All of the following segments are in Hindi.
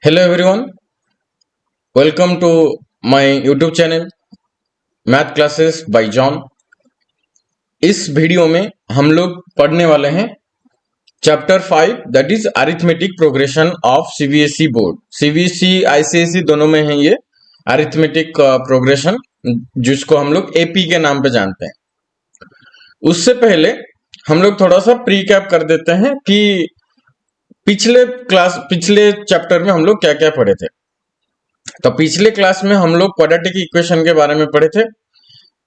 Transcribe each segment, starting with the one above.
Hello everyone, welcome to my YouTube channel math classes bye John. इस वीडियो में हम लोग पढ़ने वाले हैं chapter 5 that is arithmetic progression of CBSE board. CBSE ICSE दोनों में है ये अरिथमेटिक प्रोग्रेशन, जिसको हम लोग एपी के नाम पे जानते हैं। उससे पहले हम लोग थोड़ा सा प्रीकैप कर देते हैं कि पिछले चैप्टर में हम लोग क्या क्या पढ़े थे। तो पिछले क्लास में हम लोग क्वाड्रेटिक इक्वेशन के बारे में पढ़े थे।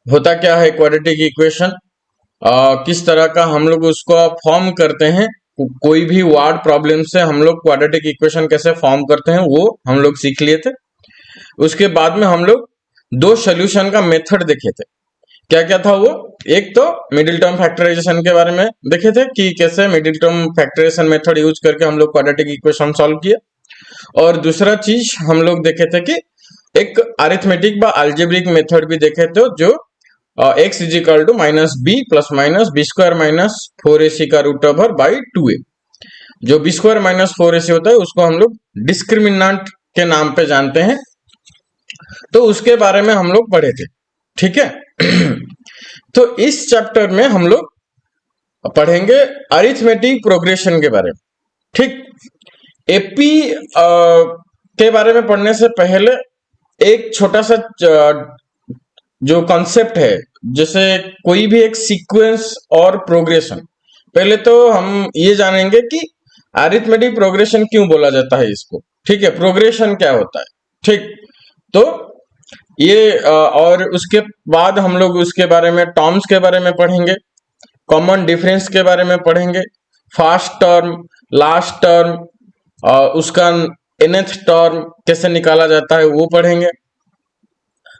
होता क्या है क्वाड्रेटिक इक्वेशन, किस तरह का हम लोग उसको फॉर्म करते हैं, कोई भी वर्ड प्रॉब्लम से हम लोग क्वाड्रेटिक इक्वेशन कैसे फॉर्म करते हैं वो हम लोग सीख लिए थे। उसके बाद में हम लोग दो सोल्यूशन का मेथड देखे थे। क्या क्या था वो? एक तो मिडिल टर्म फैक्टराइजेशन के बारे में देखे थे कि कैसे middle term factorization method use करके हम लोग क्वाड्रेटिक इक्वेशन सॉल्व किए। और दूसरा चीज हम लोग देखे थे कि एक अरिथमेटिक व अलजेब्रिक मेथड भी देखे थे, जो x is equal to minus b plus minus b square minus 4ac का रूट ओवर बाई 2a। जो बी स्क्वायर माइनस 4ac होता है उसको हम लोग डिस्क्रिमिनेंट के नाम पे जानते हैं। तो उसके बारे में हम लोग पढ़े थे, ठीक है। तो इस चैप्टर में हम लोग पढ़ेंगे अरिथमेटिक प्रोग्रेशन के बारे में, ठीक। एपी के बारे में पढ़ने से पहले एक छोटा सा जो कॉन्सेप्ट है, जैसे कोई भी एक सीक्वेंस और प्रोग्रेशन। पहले तो हम ये जानेंगे कि अरिथमेटिक प्रोग्रेशन क्यों बोला जाता है इसको, ठीक है। प्रोग्रेशन क्या होता है, ठीक। तो ये और उसके बाद हम लोग उसके बारे में टर्म्स के बारे में पढ़ेंगे, कॉमन डिफरेंस के बारे में पढ़ेंगे, फर्स्ट टर्म, लास्ट टर्म, उसका nth टर्म कैसे निकाला जाता है वो पढ़ेंगे।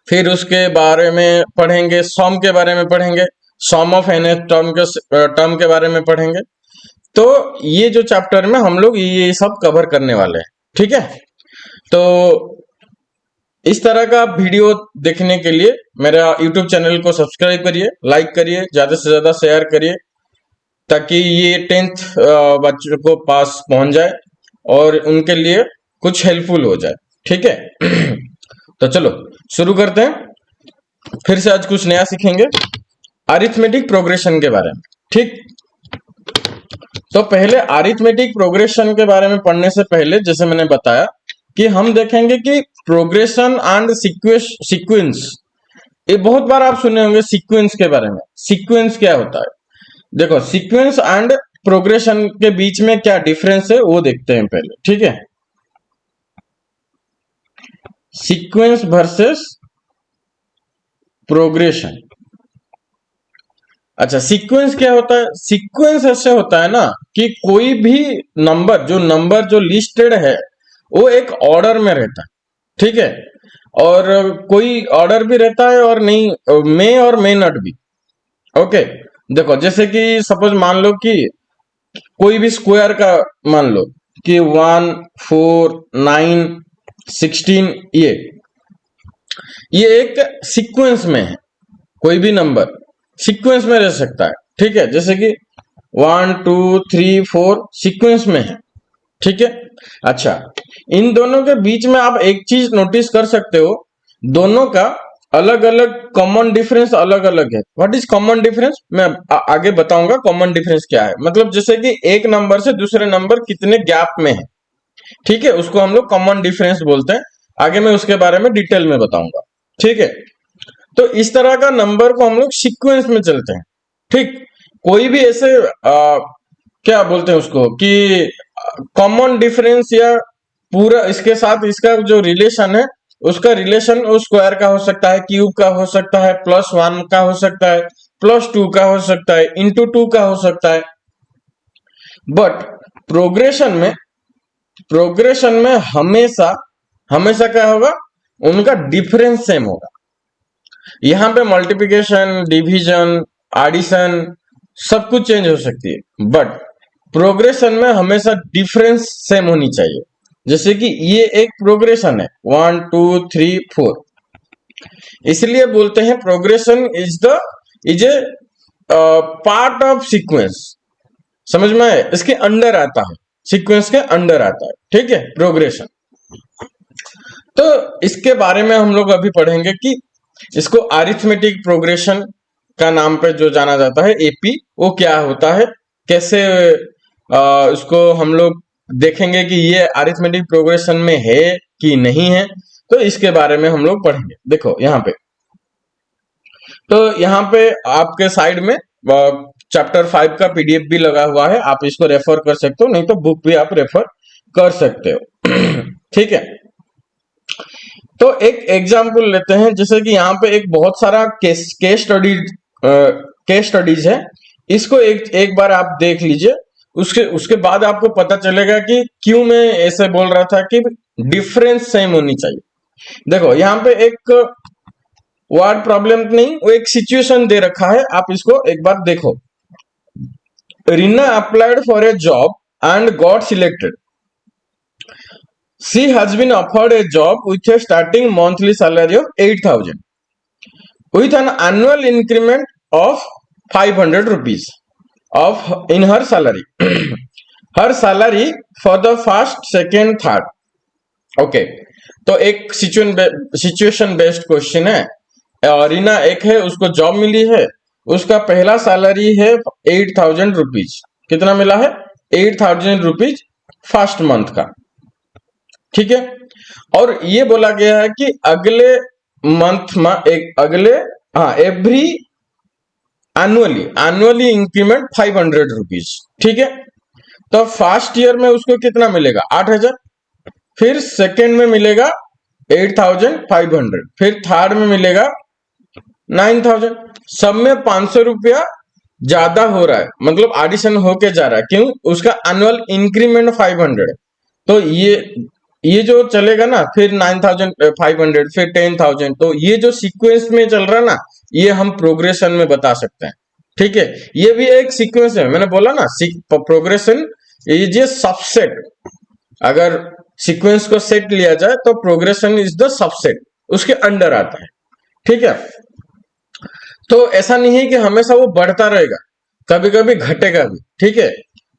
फिर उसके बारे में पढ़ेंगे सम के बारे में पढ़ेंगे, सम ऑफ nth टर्म के बारे में पढ़ेंगे। तो ये जो चैप्टर में हम लोग ये सब कवर करने वाले हैं, ठीक है। तो इस तरह का वीडियो देखने के लिए मेरा YouTube चैनल को सब्सक्राइब करिए, लाइक करिए, ज्यादा से ज्यादा शेयर करिए, ताकि ये 10th बच्चों को पास पहुंच जाए और उनके लिए कुछ हेल्पफुल हो जाए, ठीक है। तो चलो शुरू करते हैं। फिर से आज कुछ नया सीखेंगे अरिथमेटिक प्रोग्रेशन के बारे में, ठीक। तो पहले अरिथमेटिक प्रोग्रेशन के बारे में पढ़ने से पहले जैसे मैंने बताया कि हम देखेंगे कि प्रोग्रेशन एंड सीक्वेंस। ये बहुत बार आप सुने होंगे सीक्वेंस के बारे में। सीक्वेंस क्या होता है? देखो, सीक्वेंस एंड प्रोग्रेशन के बीच में क्या डिफरेंस है वो देखते हैं पहले, ठीक है। Sequence versus progression. अच्छा, सीक्वेंस क्या होता है? सीक्वेंस ऐसे होता है ना कि कोई भी नंबर जो लिस्टेड है वो एक ऑर्डर में रहता है, ठीक है। और कोई ऑर्डर भी रहता है और नहीं, मे और मे नॉट भी, ओके। देखो, जैसे कि सपोज मान लो कि कोई भी स्क्वायर का मान लो कि 1 4 9 16, ये एक सीक्वेंस में है। कोई भी नंबर सीक्वेंस में रह सकता है, ठीक है। जैसे कि 1 2 3 4 सीक्वेंस में है, ठीक है। अच्छा, इन दोनों के बीच में आप एक चीज नोटिस कर सकते हो, दोनों का अलग अलग कॉमन डिफरेंस अलग अलग है। What is common difference? मैं आगे बताऊंगा कॉमन डिफरेंस क्या है। मतलब जैसे कि एक नंबर से दूसरे नंबर कितने गैप में है, ठीक है, उसको हम लोग कॉमन डिफरेंस बोलते हैं। आगे मैं उसके बारे में डिटेल में बताऊंगा, ठीक है। तो इस तरह का नंबर को हम लोग सीक्वेंस में चलते हैं, ठीक। कोई भी ऐसे क्या बोलते हैं उसको कि कॉमन डिफरेंस या पूरा इसके साथ इसका जो रिलेशन है, उसका रिलेशन उस स्क्वायर का हो सकता है, क्यूब का हो सकता है, +1 का हो सकता है, +2 का हो सकता है, ×2 का हो सकता है। बट प्रोग्रेशन में हमेशा हमेशा क्या होगा? उनका डिफरेंस सेम होगा। यहां पे मल्टीप्लिकेशन, डिवीजन, एडिशन सब कुछ चेंज हो सकती है, बट प्रोग्रेशन में हमेशा डिफरेंस सेम होनी चाहिए। जैसे कि ये एक प्रोग्रेशन है 1 2 3 4, इसलिए बोलते हैं progression is a part of sequence. समझ में आए? इसके अंडर आता है, सीक्वेंस के अंडर आता है, ठीक है, प्रोग्रेशन। तो इसके बारे में हम लोग अभी पढ़ेंगे कि इसको अरिथमेटिक प्रोग्रेशन का नाम पे जो जाना जाता है, एपी, वो क्या होता है, कैसे उसको हम लोग देखेंगे कि ये अरिथमेटिक प्रोग्रेशन में है कि नहीं है। तो इसके बारे में हम लोग पढ़ेंगे। देखो यहाँ पे, तो यहाँ पे आपके साइड में चैप्टर 5 का पीडीएफ भी लगा हुआ है, आप इसको रेफर कर सकते हो, नहीं तो बुक भी आप रेफर कर सकते हो। ठीक है, तो एक एग्जाम्पल लेते हैं, जैसे कि यहाँ पे एक बहुत सारा केस स्टडीज है, इसको एक बार आप देख लीजिए। उसके बाद आपको पता चलेगा कि क्यों मैं ऐसे बोल रहा था कि डिफरेंस सेम होनी चाहिए। देखो यहाँ पे एक वर्ड प्रॉब्लम नहीं, वो एक सिचुएशन दे रखा है, आप इसको एक बार देखो। Reena applied for a job and got selected. She has been offered a job with a starting monthly salary of 8,000 with an annual increment of 500 rupees in her salary. Her salary for the first, second, third. Okay, तो एक सिचुएशन बेस्ड क्वेश्चन है। रीना एक है, उसको जॉब मिली है, उसका पहला सैलरी है 8,000 रुपीज। कितना मिला है? 8,000 रुपीज फर्स्ट मंथ का। ठीक है, और ये बोला गया है कि अगले मंथ में एवरी एनुअली इंक्रीमेंट 500 रुपीज। ठीक है, तो फर्स्ट ईयर में उसको कितना मिलेगा? 8,000, फिर सेकेंड में मिलेगा 8,500, फिर थर्ड में मिलेगा 9,000। सब में 500 रुपया ज्यादा हो रहा है, मतलब एडिशन होके जा रहा है। क्यों? उसका एनुअल इंक्रीमेंट 500। तो ये जो चलेगा ना, फिर 9,500, फिर 10,000, तो ये जो सीक्वेंस में चल रहा ना, ये हम प्रोग्रेशन में बता सकते हैं। ठीक है, ये भी एक सीक्वेंस है। मैंने बोला ना, प्रोग्रेशन इज ए सबसेट। अगर सीक्वेंस को सेट लिया जाए तो प्रोग्रेशन इज द सबसेट, उसके अंडर आता है। ठीक है, तो ऐसा नहीं है कि हमेशा वो बढ़ता रहेगा, कभी कभी घटेगा भी। ठीक है,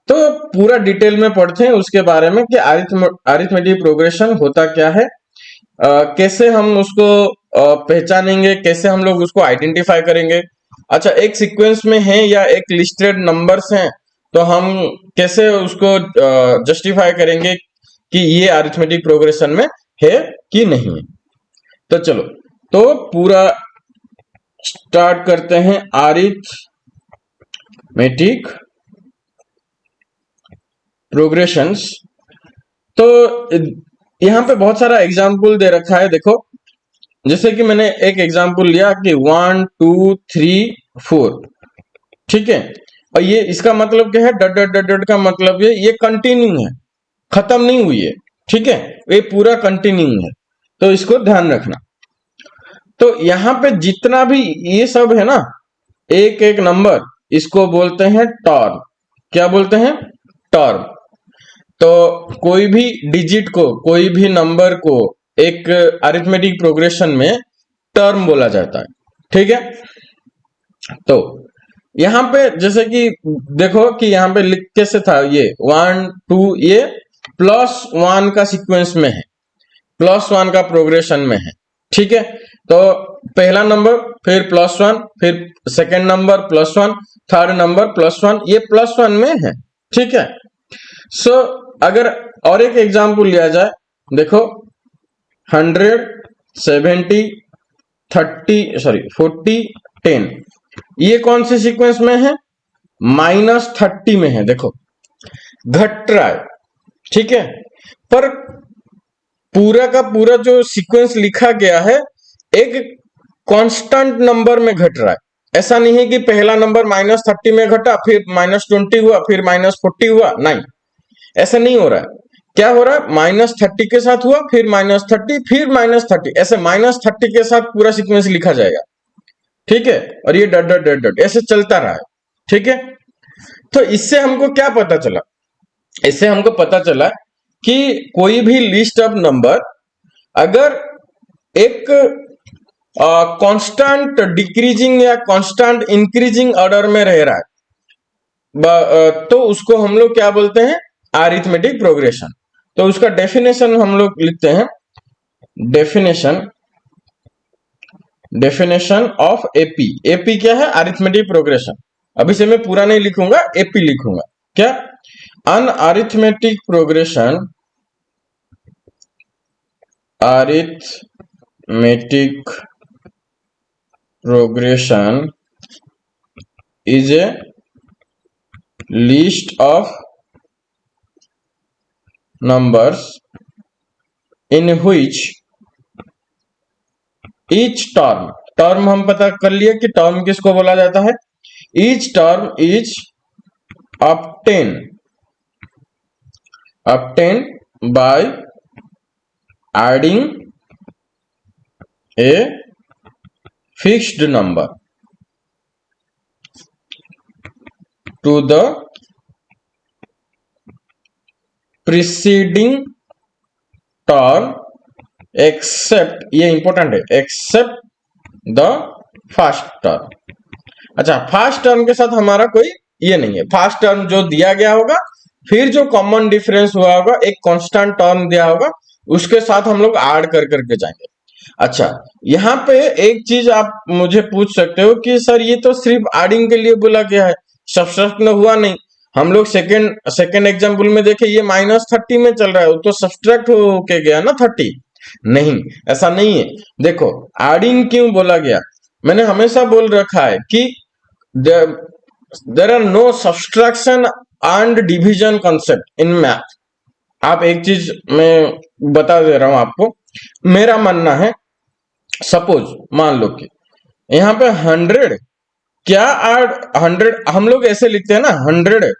तो पूरा डिटेल में पढ़ते हैं उसके बारे में कि अरिथमेटिक प्रोग्रेशन होता क्या है, कैसे हम उसको पहचानेंगे, कैसे हम लोग उसको आइडेंटिफाई करेंगे। अच्छा, एक सीक्वेंस में है या एक लिस्टेड नंबर्स हैं, तो हम कैसे उसको जस्टिफाई करेंगे कि ये अरिथमेटिक प्रोग्रेशन में है कि नहीं है। तो चलो, तो पूरा स्टार्ट करते हैं। अरिथमेटिक प्रोग्रेशंस, तो यहाँ पे बहुत सारा एग्जाम्पल दे रखा है। देखो, जैसे कि मैंने एक एग्जाम्पल लिया कि 1 2 3 4। ठीक है, और ये इसका मतलब क्या है? डट डट डट डट का मतलब ये कंटिन्यू है, खत्म नहीं हुई है। ठीक है, ये पूरा कंटिन्यू है, तो इसको ध्यान रखना। तो यहाँ पे जितना भी ये सब है ना, एक एक नंबर, इसको बोलते हैं टर्म। क्या बोलते हैं? टर्म। तो कोई भी डिजिट को, कोई भी नंबर को एक अरिथमेटिक प्रोग्रेशन में टर्म बोला जाता है। ठीक है, तो यहाँ पे जैसे कि देखो कि यहाँ पे लिख कैसे था, ये 1 2, ये +1 का सीक्वेंस में है, +1 का प्रोग्रेशन में है। ठीक है, तो पहला नंबर, फिर +1, फिर सेकेंड नंबर +1, थर्ड नंबर +1, ये +1 में है। ठीक है, सो अगर और एक एग्जाम्पल लिया जाए, देखो 100 70 40 10, ये कौन से सीक्वेंस में है? -30 में है। देखो, घट रहा है। ठीक है, पर पूरा का पूरा जो सीक्वेंस लिखा गया है एक कांस्टेंट नंबर में घट रहा है। ऐसा नहीं है कि पहला नंबर -30 में घटा, फिर -20 हुआ, फिर -40 हुआ। नहीं, ऐसा नहीं हो रहा है। क्या हो रहा है? -30 के साथ हुआ, फिर -30, फिर -30, ऐसे -30 के साथ पूरा सीक्वेंस लिखा जाएगा। ठीक है, और ये डट डट डट डट ऐसे चलता रहा है। ठीक है, तो इससे हमको क्या पता चला? इससे हमको पता चला कि कोई भी लिस्ट ऑफ नंबर अगर एक कांस्टेंट डिक्रीजिंग या कांस्टेंट इंक्रीजिंग ऑर्डर में रह रहा है, तो उसको हम लोग क्या बोलते हैं? Arithmetic progression. तो उसका डेफिनेशन हम लोग लिखते हैं definition definition of AP. AP क्या है? Arithmetic progression. अभी से मैं पूरा नहीं लिखूंगा, एपी लिखूंगा। क्या? An arithmetic progression, arithmetic progression is a list of numbers in which each term हम पता कर लिए कि टर्म किसको बोला जाता है। each term is obtained by adding a fixed number to the preceding term except, ये इंपॉर्टेंट है, except the first term। अच्छा, फर्स्ट टर्म के साथ हमारा कोई ये नहीं है। फर्स्ट टर्म जो दिया गया होगा, फिर जो कॉमन डिफरेंस हुआ होगा, एक कांस्टेंट टर्म दिया होगा, उसके साथ हम लोग ऐड कर करके जाएंगे। अच्छा, यहाँ पे एक चीज आप मुझे पूछ सकते हो कि सर ये तो सिर्फ एडिंग के लिए बोला गया है, सब्सट्रैक्ट हुआ नहीं। हम लोग सेकेंड एग्जाम्पल में देखे, ये -30 में चल रहा है, वो तो सब्सट्रैक्ट होके गया ना 30। नहीं, ऐसा नहीं है। देखो, एडिंग क्यों बोला गया? मैंने हमेशा बोल रखा है कि there are no subtraction and division concept in math. आप एक चीज मैं बता दे रहा हूं आपको, मेरा मानना है, सपोज मान लो कि यहाँ पे 100 क्या ऐड 100 हम लोग ऐसे लिखते हैं ना, 100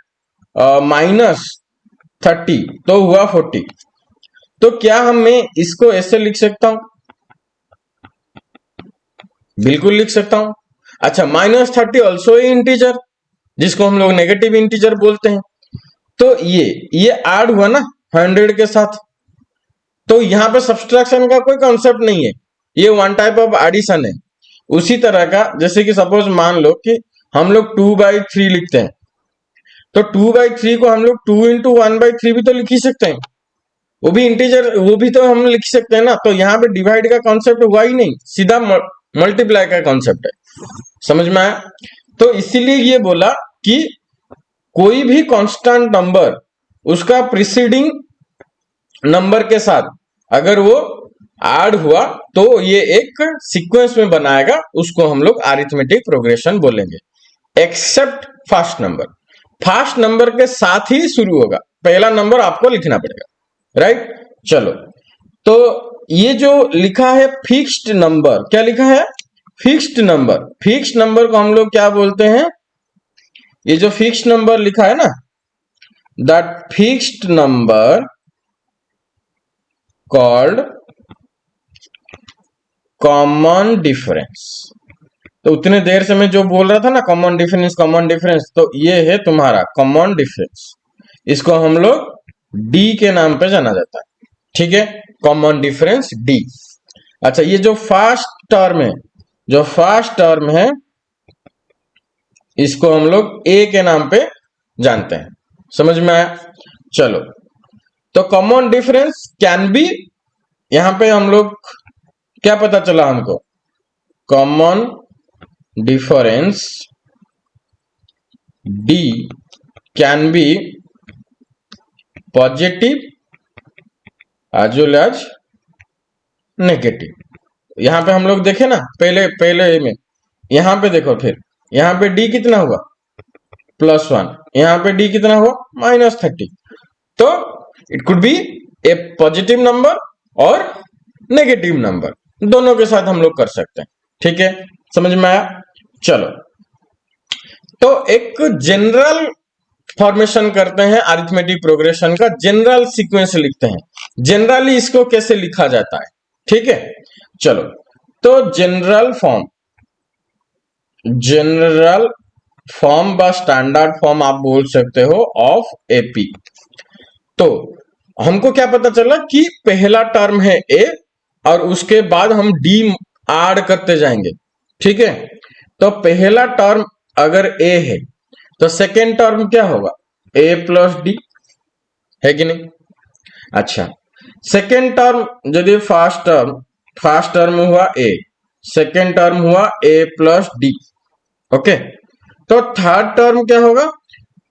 -30 तो हुआ 40। तो क्या मैं इसको ऐसे लिख सकता हूं? बिल्कुल लिख सकता हूं। अच्छा, -30 ऑल्सो इंटीजर, जिसको हम लोग नेगेटिव इंटीजर बोलते हैं। तो ये ऐड हुआ ना 100 के साथ, तो यहां पे सब्सट्रैक्शन का कोई कॉन्सेप्ट नहीं है, ये वन टाइप ऑफ एडिशन है। उसी तरह का, जैसे कि सपोज मान लो कि हम लोग 2/3 लिखते हैं, तो 2/3 को हम लोग 2 × 1/3 भी तो लिख ही सकते हैं, वो भी इंटीजर, वो भी तो हम लिख सकते हैं ना। तो यहाँ पे डिवाइड का कॉन्सेप्ट हुआ ही नहीं, सीधा मल्टीप्लाई का कॉन्सेप्ट है। समझ में आया? तो इसीलिए ये बोला कि कोई भी कांस्टेंट नंबर, उसका प्रीसीडिंग नंबर के साथ अगर वो ऐड हुआ तो ये एक सीक्वेंस में बनाएगा, उसको हम लोग अरिथमेटिक प्रोग्रेशन बोलेंगे। Accept first number, first number के साथ ही शुरू होगा, पहला नंबर आपको लिखना पड़ेगा, राइट। चलो, तो ये जो लिखा है फिक्स्ड नंबर, क्या लिखा है? Fixed number. फिक्स्ड नंबर को हम लोग क्या बोलते हैं? ये जो फिक्स्ड नंबर लिखा है ना, that fixed number called common difference. तो उतने देर से मैं जो बोल रहा था ना, कॉमन डिफरेंस, तो ये है तुम्हारा कॉमन डिफरेंस। इसको हम लोग डी के नाम पे जाना जाता है, ठीक है, कॉमन डिफरेंस डी। अच्छा, ये जो फर्स्ट टर्म है, इसको हम लोग ए के नाम पे जानते हैं। समझ में आया? चलो, तो कॉमन डिफरेंस कैन बी, यहां पे हम लोग क्या पता चला हमको? Common difference d can be positive as well as negative. यहां पे हम लोग देखे ना, पहले में, यहां पे देखो, फिर यहां पे डी कितना हुआ? +1। यहां पे डी कितना हुआ? -30। तो it could be A positive number और नेगेटिव नंबर, दोनों के साथ हम लोग कर सकते हैं, ठीक है। समझ में आया? चलो, तो एक जनरल फॉर्मेशन करते हैं अरिथमेटिक प्रोग्रेशन का, जनरल सीक्वेंस लिखते हैं, जनरली इसको कैसे लिखा जाता है, ठीक है। चलो, तो जनरल फॉर्म व स्टैंडर्ड फॉर्म आप बोल सकते हो ऑफ एपी। तो हमको क्या पता चला कि पहला टर्म है ए और उसके बाद हम डी ऐड करते जाएंगे, ठीक है। तो पहला टर्म अगर ए है तो सेकेंड टर्म क्या होगा? a + d, है कि नहीं? अच्छा, सेकेंड टर्म यदि फर्स्ट टर्म हुआ ए, सेकेंड टर्म हुआ ए प्लस डी। ओके, तो थर्ड टर्म क्या होगा,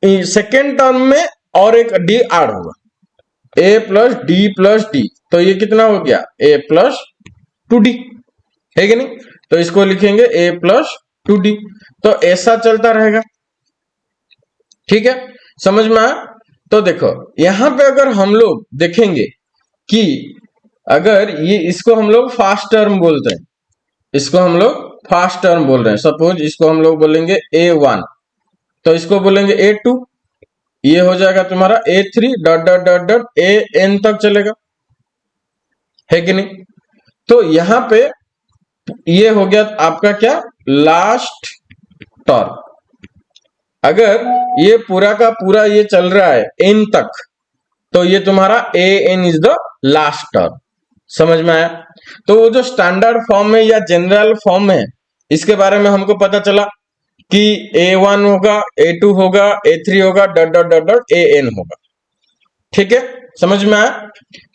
सेकेंड टर्म में और एक डी ऐड होगा, ए प्लस डी, तो ये कितना हो गया, ए प्लस 2d, है कि नहीं। तो इसको लिखेंगे ए प्लस 2d, तो ऐसा चलता रहेगा। ठीक है, समझ में आया। तो देखो यहां पे अगर हम लोग देखेंगे कि अगर ये इसको हम लोग फास्ट टर्म बोलते हैं, इसको हम लोग फास्ट टर्म बोल रहे हैं, सपोज इसको हम लोग बोलेंगे a1, तो इसको बोलेंगे a2, ये हो जाएगा तुम्हारा a3 dot dot dot dot an तक चलेगा, है कि नहीं। तो यहां पे ये हो गया आपका क्या, लास्ट टर्म। अगर ये पूरा का पूरा ये चल रहा है n तक, तो ये तुम्हारा an is the last term. समझ में आया। तो वो जो स्टैंडर्ड फॉर्म है या जनरल फॉर्म है, इसके बारे में हमको पता चला कि a1 होगा, a2 होगा, a3 होगा, dot dot dot dot an होगा। ठीक है, समझ में आया।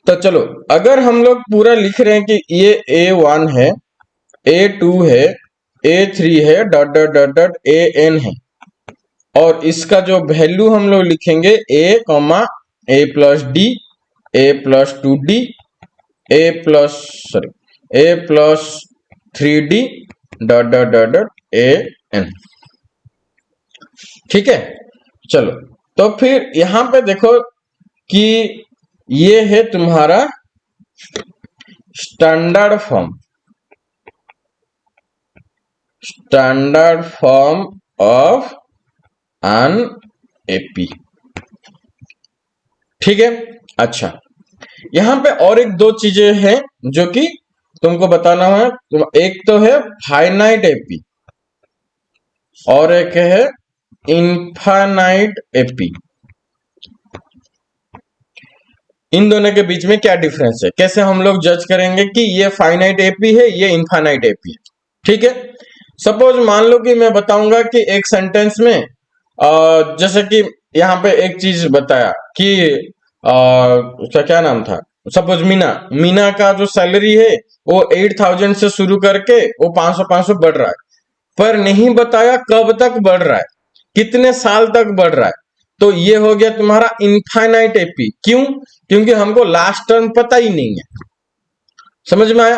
तो चलो अगर हम लोग पूरा लिख रहे हैं कि ये a1 है, a2 है, a3 है, dot dot dot dot an है, और इसका जो वैल्यू हम लोग लिखेंगे a plus D, a plus 2d, a plus 3d, dot dot dot dot an। ठीक है, चलो तो फिर यहां पे देखो कि ये है तुम्हारा standard form of an AP. ठीक है, अच्छा यहां पे और एक दो चीजें हैं जो कि तुमको बताना है। एक तो है फाइनाइट एपी और एक है इनफाइनाइट एपी। इन दोनों के बीच में क्या डिफरेंस है, कैसे हम लोग जज करेंगे कि ये फाइनाइट एपी है, ये इनफाइनाइट एपी है। ठीक है, सपोज मान लो कि मैं बताऊंगा कि एक सेंटेंस में जैसे कि यहाँ पे एक चीज बताया कि उसका क्या नाम था, सपोज मीना का जो सैलरी है वो 8,000 से शुरू करके वो 500 बढ़ रहा है, पर नहीं बताया कब तक बढ़ रहा है, कितने साल तक बढ़ रहा है। तो ये हो गया तुम्हारा इनफाइनाइट एपी। क्यों, क्योंकि हमको लास्ट टर्म पता ही नहीं है। समझ में आया।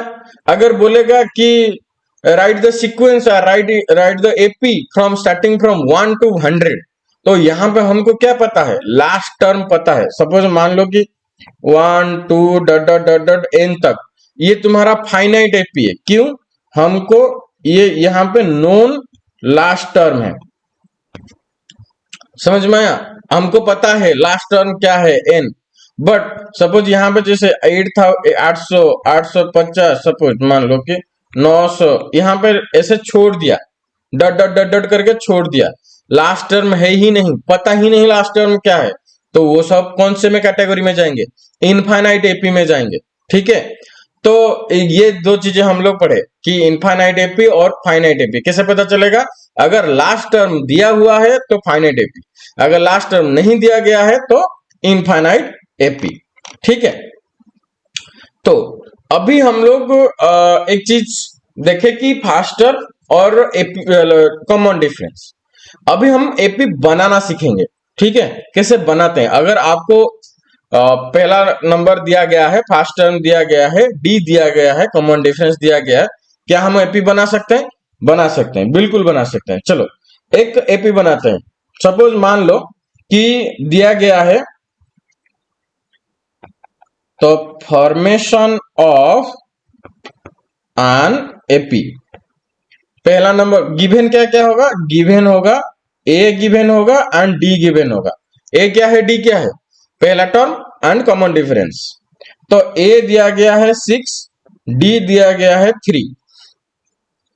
अगर बोलेगा कि right the sequence, right the AP from starting from 1 to 100, तो यहां पे हमको क्या पता है, लास्ट टर्म पता है। सपोज मान लो कि 1 2 dot dot dot dot n तक, ये तुम्हारा फाइनाइट एपी है। क्यों, हमको ये यहाँ पे नोन लास्ट टर्म है। समझ में आया, हमको पता है लास्ट टर्म क्या है n, बट सपोज यहाँ पे जैसे 800 850 सपोज मान लो कि 900, यहाँ पे ऐसे छोड़ दिया, डॉट डॉट डॉट डॉट करके छोड़ दिया, लास्ट टर्म है ही नहीं, पता ही नहीं लास्ट टर्म क्या है, तो वो सब कौन से में कैटेगरी में जाएंगे, इनफाइनाइट एपी में जाएंगे। ठीक है, तो ये दो चीजें हम लोग पढ़े कि इनफाइनाइट एपी और फाइनाइट एपी। कैसे पता चलेगा, अगर लास्ट टर्म दिया हुआ है तो फाइनाइट एपी, अगर लास्ट टर्म नहीं दिया गया है तो इनफाइनाइट एपी। ठीक है, तो अभी हम लोग एक चीज देखे कि फास्टर और एपी कॉमन डिफरेंस। अभी हम एपी बनाना सीखेंगे। ठीक है, कैसे बनाते हैं। अगर आपको पहला नंबर दिया गया है, फास्ट टर्म दिया गया है, डी दिया गया है, कॉमन डिफरेंस दिया गया है, क्या हम एपी बना सकते हैं, बना सकते हैं, बिल्कुल बना सकते हैं। चलो एक एपी बनाते हैं। सपोज मान लो कि दिया गया है, तो फॉर्मेशन ऑफ एन एपी, पहला नंबर गिवन क्या क्या होगा, गिवन होगा ए गिवन होगा एंड डी गिवन होगा। ए क्या है, डी क्या है, पहला टर्म एंड कॉमन डिफरेंस। तो ए दिया गया है 6, डी दिया गया है 3।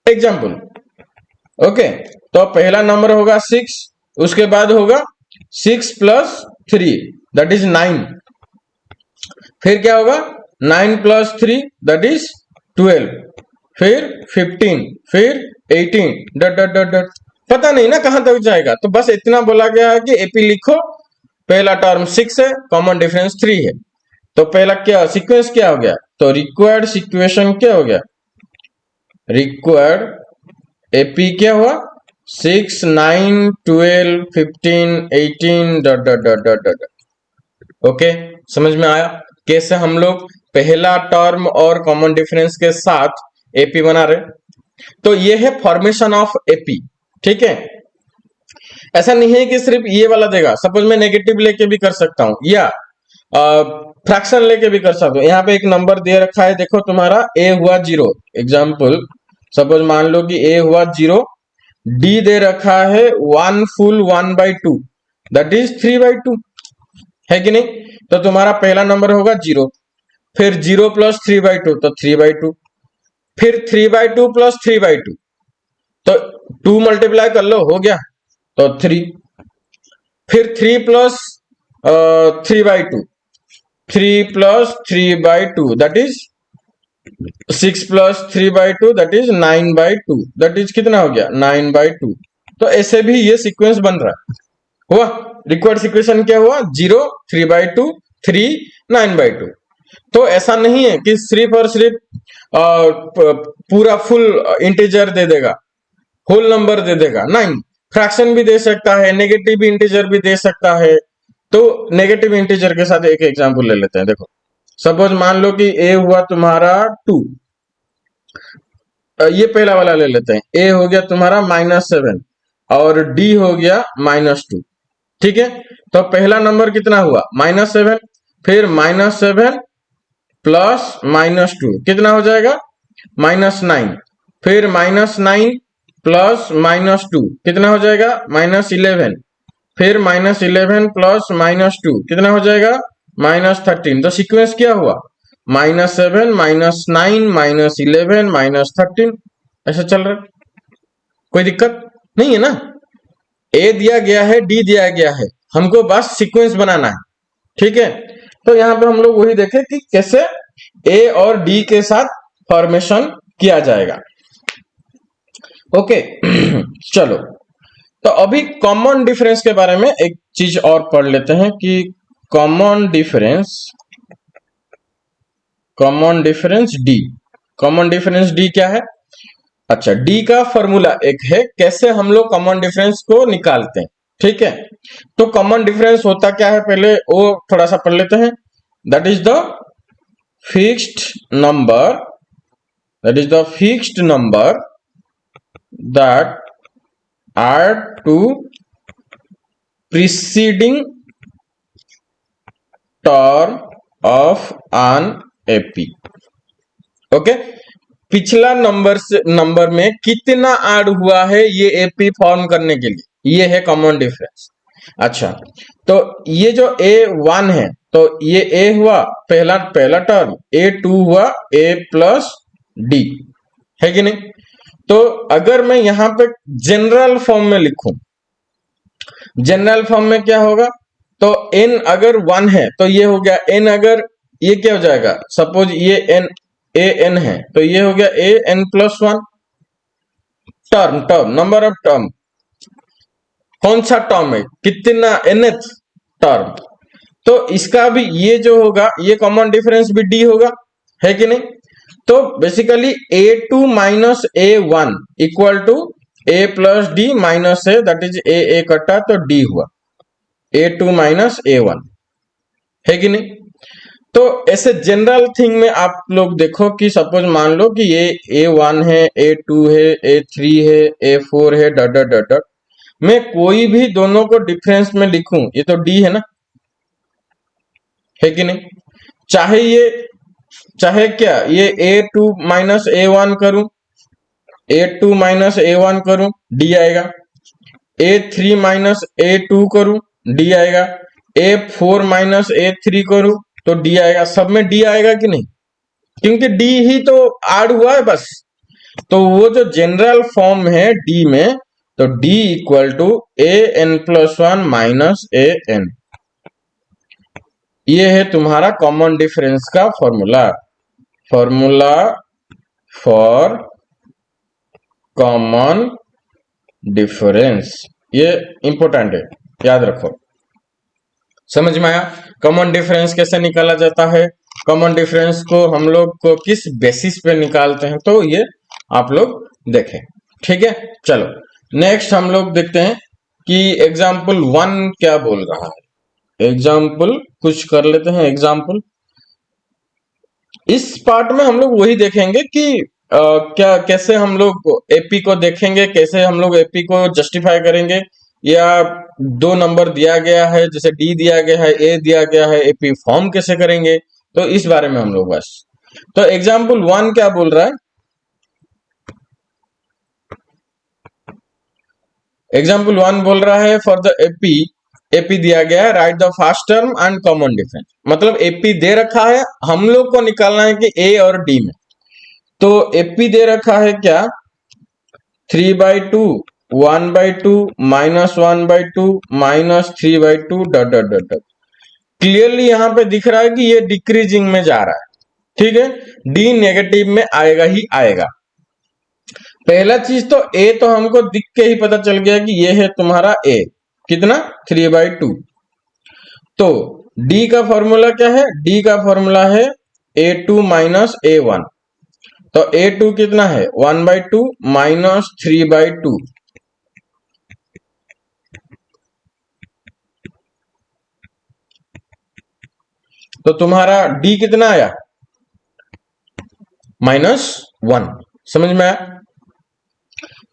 एग्जाम्पल, ओके, तो पहला नंबर होगा 6, उसके बाद होगा 6 प्लस 3 दैट इज 9, फिर क्या होगा 9 प्लस 3 दैट इज 12, फिर 15, फिर 18 डॉट डॉट डॉट डॉट। पता नहीं ना कहां तक जाएगा, तो बस इतना बोला गया है कि एपी लिखो, पहला टर्म 6 है, कॉमन डिफरेंस 3 है। तो पहला क्या सीक्वेंस क्या हो गया, तो रिक्वायर्ड सिक्वेशन क्या हो गया, रिक्वायर्ड एपी क्या हुआ 6 9 12 15 18 dot dot dot dot dot. Okay, समझ में आया कैसे हम लोग पहला टर्म और कॉमन डिफरेंस के साथ एपी बना रहे। तो ये है फॉर्मेशन ऑफ एपी। ठीक है, ऐसा नहीं है कि सिर्फ ये वाला देगा, सपोज मैं नेगेटिव लेके भी कर सकता हूं या फ्रैक्शन लेके भी कर सकता हूं। यहाँ पे एक नंबर दे रखा है, देखो तुम्हारा ए हुआ 0, एग्जाम्पल सपोज मान लो कि ए हुआ 0, डी दे रखा है 1 फुल 1/2 दैट इज 3/2, है कि नहीं। तो तुम्हारा पहला नंबर होगा 0, फिर 0 प्लस 3/2 तो 3/2, फिर 3/2 प्लस 3/2 तो 2 मल्टीप्लाई कर लो हो गया तो 3, फिर 3 plus 3/2, 3 plus 3/2 that is 6 plus 3/2 that is 9/2 that is कितना हो गया 9/2। तो ऐसे भी ये सीक्वेंस बन रहा है, हुआ रिक्वायर्ड सीक्वेंस क्या हुआ 0 3/2 3 9/2। तो ऐसा नहीं है कि सिर्फ और सिर्फ पूरा फुल इंटीजर दे देगा, होल नंबर दे देगा, नहीं, फ्रैक्शन भी दे सकता है, नेगेटिव इंटीजर भी दे सकता है। तो नेगेटिव इंटीजर के साथ एक एग्जांपल ले लेते हैं। देखो सपोज मान लो कि ए हुआ तुम्हारा 2, ये पहला वाला ले लेते हैं, ए हो गया तुम्हारा -7 और डी हो गया -2। ठीक है, तो पहला नंबर कितना हुआ -7, फिर -7 प्लस -2 कितना हो जाएगा -9, फिर -9 प्लस -2 कितना हो जाएगा -11, फिर -11 प्लस -2 कितना हो जाएगा -13। तो सीक्वेंस क्या हुआ -7 -9 -11 -13, ऐसा चल रहा है, कोई दिक्कत नहीं है ना। ए दिया गया है, डी दिया गया है, हमको बस सीक्वेंस बनाना है। ठीक है, तो यहाँ पे हम लोग वही देखें कि कैसे ए और डी के साथ फॉर्मेशन किया जाएगा। ओके चलो, तो अभी कॉमन डिफरेंस के बारे में एक चीज और पढ़ लेते हैं कि कॉमन डिफरेंस डी क्या है। अच्छा, डी का फॉर्मूला एक है, कैसे हम लोग कॉमन डिफरेंस को निकालते हैं। ठीक है, तो कॉमन डिफरेंस होता क्या है पहले वो थोड़ा सा पढ़ लेते हैं। That is the fixed number that add to preceding term of an AP। Okay, पिछला नंबर में कितना ऐड हुआ है ये एपी फॉर्म करने के लिए, ये है कॉमन डिफरेंस। अच्छा, तो ये जो A1 है, तो ये ए हुआ पहला टर्म, A2 हुआ A प्लस डी, है कि नहीं। तो अगर मैं यहां पे जनरल फॉर्म में लिखूं, जनरल फॉर्म में क्या होगा, तो n अगर 1 है तो ये हो गया n, अगर ये क्या हो जाएगा, सपोज ये n an है तो ये हो गया an plus 1। Term number of term, कौन सा टर्म है, कितना nth टर्म, तो इसका भी ये जो होगा ये कॉमन डिफरेंस भी डी होगा, है कि नहीं। तो basically A2 minus A1 equal to A plus d minus a, that is a कटा तो डी हुआ A2 माइनस A1, है कि नहीं। तो ऐसे जनरल थिंग में आप लोग देखो कि सपोज मान लो कि ये A1 है, A2 है, A3 है, A4 है, डॉट डॉट डॉट डॉट, मैं कोई भी दोनों को डिफरेंस में लिखूं, ये तो डी है ना, है कि नहीं। चाहे क्या ये A2 माइनस A1 करूं, A2 माइनस A1 करूं, डी आएगा, A3 माइनस A2 करूं, डी आएगा, A4 माइनस A3 करूं तो डी आएगा, सब में डी आएगा कि नहीं, क्योंकि डी ही तो ऐड हुआ है बस। तो वो जो जनरल फॉर्म है डी में, तो d equal to an plus 1 minus an, ये है तुम्हारा कॉमन डिफरेंस का फॉर्मूला फॉर कॉमन डिफरेंस। ये इंपॉर्टेंट है, याद रखो। समझ में आया? कॉमन डिफरेंस कैसे निकाला जाता है, कॉमन डिफरेंस को हम लोग को किस बेसिस पे निकालते हैं, तो ये आप लोग देखें। ठीक है, चलो नेक्स्ट हम लोग देखते हैं कि एग्जाम्पल 1 क्या बोल रहा है। एग्जाम्पल कुछ कर लेते हैं एग्जाम्पल। इस पार्ट में हम लोग वही देखेंगे कि क्या कैसे हम लोग एपी को देखेंगे, कैसे हम लोग एपी को जस्टिफाई करेंगे, या दो नंबर दिया गया है जैसे डी दिया गया है, ए दिया गया है, एपी फॉर्म कैसे करेंगे, तो इस बारे में हम लोग बस। तो एग्जाम्पल 1 क्या बोल रहा है, एग्जाम्पल 1 बोल रहा है फॉर द एपी, एपी दिया गया है, right the fast term and common difference. मतलब एपी दे रखा है, हम लोग को निकालना है कि ए और डी में। तो एपी दे रखा है क्या, 3/2, 1/2, -1/2, -3/2 dot dot dot dot. Clearly यहां पे दिख रहा है कि ये डिक्रीजिंग में जा रहा है। ठीक है, डी नेगेटिव में आएगा ही आएगा। पहला चीज तो ए तो हमको दिख के ही पता चल गया कि ये है तुम्हारा ए, कितना 3/2। तो डी का फॉर्मूला क्या है, डी का फॉर्मूला है A2 - A1। तो A2 कितना है 1/2 -3/2। तो तुम्हारा डी कितना आया -1। समझ में आया?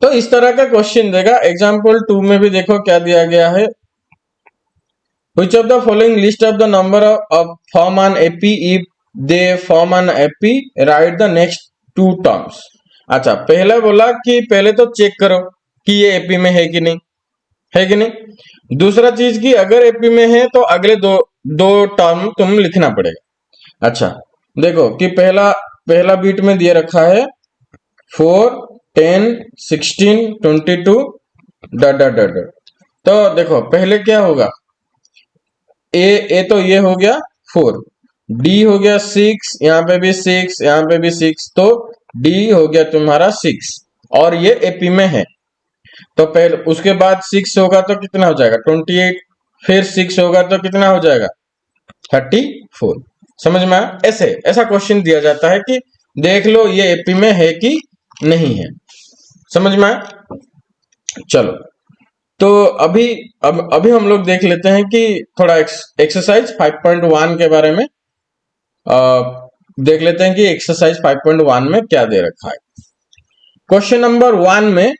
तो इस तरह का क्वेश्चन देगा। एग्जाम्पल 2 में भी देखो क्या दिया गया है, which of the following list of the number of form an AP if they form an AP, write the next two terms। अच्छा, पहला बोला कि पहले तो चेक करो कि ये एपी में है कि नहीं, है कि नहीं। दूसरा चीज कि अगर एपी में है तो अगले दो दो टर्म तुम लिखना पड़ेगा। अच्छा देखो कि पहला पहला बीट में दिए रखा है 4, 10, 16, 22 डॉट डॉट डॉट डॉट। तो देखो पहले क्या होगा, ए तो ये हो गया 4, डी हो गया 6, यहाँ पे भी 6, यहाँ पे भी 6, तो डी हो गया तुम्हारा 6 और ये एपी में है। तो पहले उसके बाद 6 होगा तो कितना हो जाएगा 28, फिर 6 होगा तो कितना हो जाएगा 34। समझ में आया? ऐसे ऐसा क्वेश्चन दिया जाता है कि देख लो ये एपी में है कि नहीं है। समझ में आया? चलो तो अभी हम लोग देख लेते हैं कि थोड़ा एक्सरसाइज 5.1 के बारे में देख लेते हैं कि एक्सरसाइज 5.1 में क्या दे रखा है। क्वेश्चन नंबर 1 में,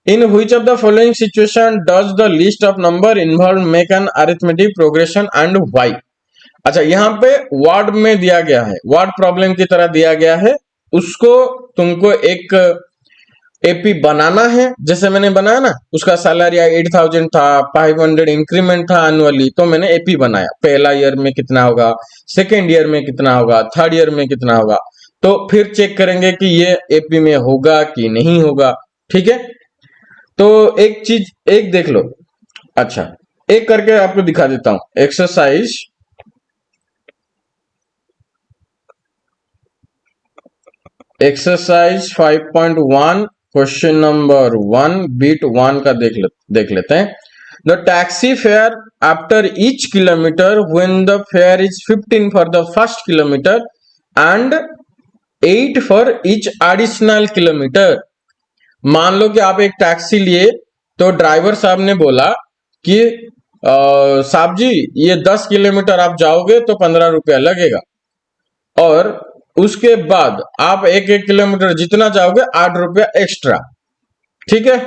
in which of the following situation does the list of number involve make an arithmetic progression and why. अच्छा यहाँ पे वर्ड में दिया गया है, वर्ड प्रॉब्लम की तरह दिया गया है, उसको तुमको एक एपी बनाना है। जैसे मैंने बनाया ना, उसका सैलरी 8,000 था, 500 इंक्रीमेंट था एनुअली, तो मैंने एपी बनाया। पहला ईयर में कितना होगा, सेकेंड ईयर में कितना होगा, थर्ड ईयर में कितना होगा, तो फिर चेक करेंगे कि ये एपी में होगा कि नहीं होगा। ठीक है, तो एक चीज एक देख लो। अच्छा एक करके आपको दिखा देता हूं। एक्सरसाइज एक्सरसाइज 5.1 क्वेश्चन नंबर 1 बीट 1 का देख लेते हैं। The taxi fare after each kilometre when the fare is 15 for the first kilometre and 8 for each additional kilometre. मान लो कि आप एक टैक्सी लिए, तो ड्राइवर साहब ने बोला कि साहब जी ये 10 किलोमीटर आप जाओगे तो 15 रुपया लगेगा, और उसके बाद आप एक एक किलोमीटर जितना जाओगे 8 रुपया एक्स्ट्रा। ठीक है,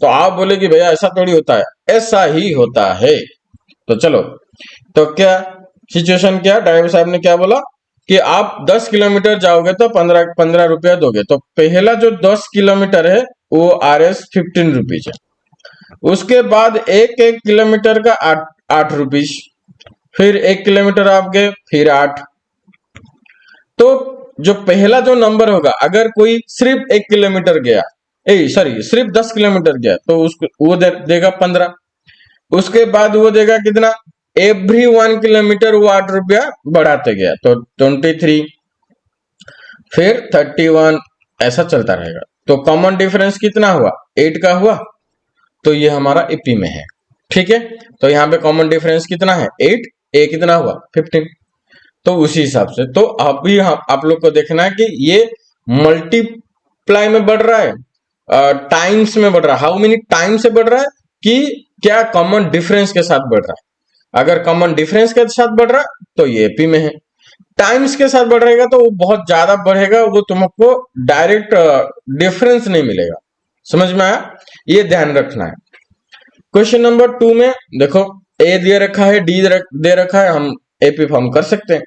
तो आप बोले कि भैया ऐसा थोड़ी होता है, ऐसा ही होता है। तो चलो, तो क्या सिचुएशन, क्या ड्राइवर साहब ने क्या बोला कि आप 10 किलोमीटर जाओगे तो 15 रुपया दोगे। तो पहला जो 10 किलोमीटर है वो RS 15 रुपीज है। उसके बाद एक एक किलोमीटर का 8 रुपीज, फिर 1 किलोमीटर आप गए फिर 8। तो जो पहला जो नंबर होगा, अगर कोई सिर्फ 1 किलोमीटर गया, सिर्फ 10 किलोमीटर गया, तो उसको वो देगा 15। उसके बाद वो देगा कितना, एवरी 1 किलोमीटर वो 8 रुपया बढ़ाते गया, तो 23, फिर 31, ऐसा चलता रहेगा। तो कॉमन डिफरेंस कितना हुआ, 8 का हुआ। तो ये हमारा एपी में है। ठीक है, तो यहाँ पे कॉमन डिफरेंस कितना है 8, ए कितना हुआ 15। तो उसी हिसाब से तो अभी आप लोग को देखना है कि ये मल्टीप्लाई में बढ़ रहा है, टाइम्स में बढ़ रहा है, हाउ मेनी टाइम से बढ़ रहा है, कि क्या कॉमन डिफरेंस के साथ बढ़ रहा है। अगर कॉमन डिफरेंस के साथ बढ़ रहा है तो ये एपी में है, टाइम्स के साथ बढ़ेगा तो वो बहुत ज्यादा बढ़ेगा, वो तुमको डायरेक्ट डिफरेंस नहीं मिलेगा। समझ में आया, ये ध्यान रखना है। क्वेश्चन नंबर 2 में देखो ए दे रखा है, डी दे रखा है, हम एपी फॉर्म कर सकते हैं।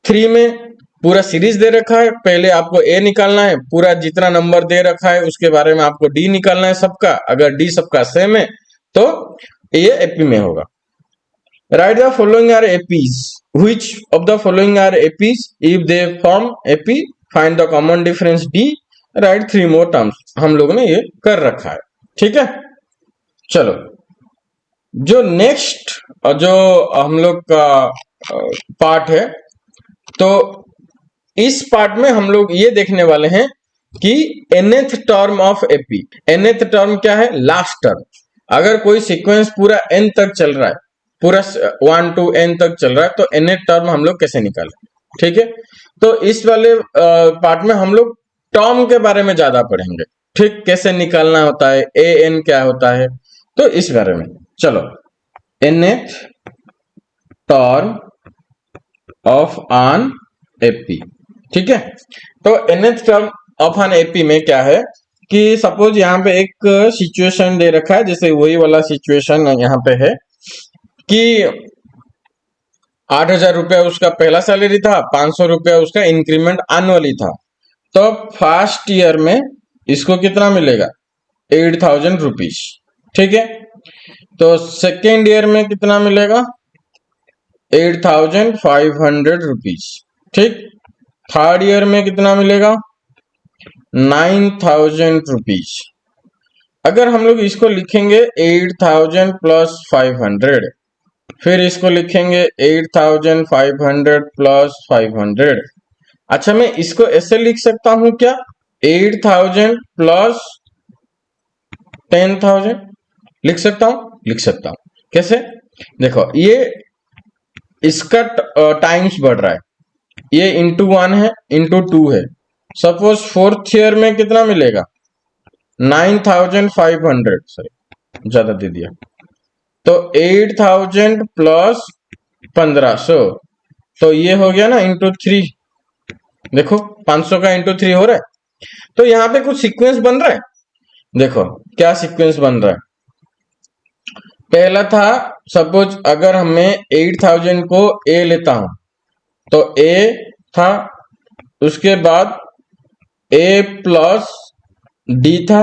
3 में पूरा सीरीज दे रखा है, पहले आपको ए निकालना है, पूरा जितना नंबर दे रखा है उसके बारे में आपको डी निकालना है सबका, अगर डी सबका सेम है तो ये एपी में होगा। Write the following are APs, which of the following are APs, if they form AP find the common difference d, write 3 more terms. हम लोगों ने ये कर रखा है, ठीक है। चलो जो नेक्स्ट जो हम लोग का पार्ट है, तो इस पार्ट में हम लोग ये देखने वाले हैं कि nth term of AP. nth term क्या है, लास्ट टर्म। अगर कोई सीक्वेंस पूरा n तक चल रहा है, पूरा 1 to n तक चल रहा है, तो nth टर्म हम लोग कैसे निकालें, ठीक है। तो इस वाले पार्ट में हम लोग टर्म के बारे में ज्यादा पढ़ेंगे, ठीक, कैसे निकालना होता है, an क्या होता है, तो इस बारे में। चलो nth term of an AP, ठीक है। तो nth term of an AP में क्या है कि सपोज यहाँ पे एक सिचुएशन दे रखा है, जैसे वही वाला सिचुएशन यहाँ पे है कि 8,000 रुपया उसका पहला सैलरी था, 500 रुपया उसका इंक्रीमेंट एनुअली था। तो फर्स्ट ईयर में इसको कितना मिलेगा 8,000 रुपीज, ठीक है। तो सेकेंड ईयर में कितना मिलेगा 8,500 रुपीज, ठीक। थर्ड ईयर में कितना मिलेगा 9,000 रुपीज। अगर हम लोग इसको लिखेंगे 8,000 प्लस 500, फिर इसको लिखेंगे 8,500 प्लस 500। अच्छा, मैं इसको ऐसे लिख सकता हूं क्या 8,000 प्लस 10,000 लिख सकता हूं, लिख सकता हूं। कैसे, देखो ये इसका टाइम्स बढ़ रहा है, ये इंटू 1 है, इंटू 2 है। सपोज फोर्थ ईयर में कितना मिलेगा 9,500, सॉरी ज्यादा दे दिया, तो 8,000 प्लस 1,500, तो ये हो गया ना इंटू 3। देखो 500 का इंटू 3 हो रहा है। तो यहाँ पे कुछ सीक्वेंस बन रहा है, देखो क्या सीक्वेंस बन रहा है। पहला था, सपोज अगर हमें 8,000 को ए लेता हूं तो ए था, उसके बाद ए प्लस डी था,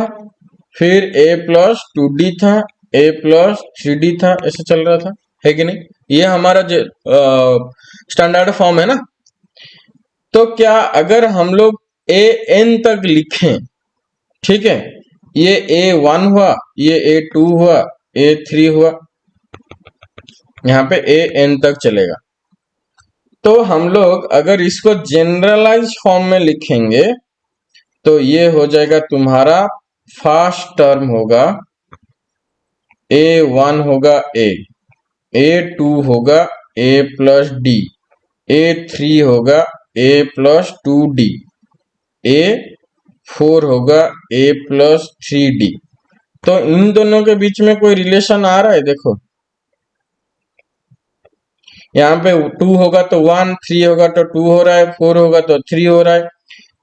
फिर ए प्लस 2d था, ए प्लस 3d था, ऐसे चल रहा था, है कि नहीं। ये हमारा जो स्टैंडर्ड फॉर्म है ना। तो क्या अगर हम लोग ए एन तक लिखें, ठीक है, ये A1 हुआ, ये A2 हुआ, A3 हुआ, यहाँ पे AN तक चलेगा। तो हम लोग अगर इसको जनरलाइज फॉर्म में लिखेंगे तो ये हो जाएगा तुम्हारा फर्स्ट टर्म होगा A1 होगा A, A2 होगा A प्लस डी, A3 होगा A प्लस 2d, A4 होगा A प्लस 3d। तो इन दोनों के बीच में कोई रिलेशन आ रहा है, देखो यहाँ पे 2 होगा तो 1, 3 होगा तो 2 हो रहा है, 4 होगा तो 3 हो रहा है।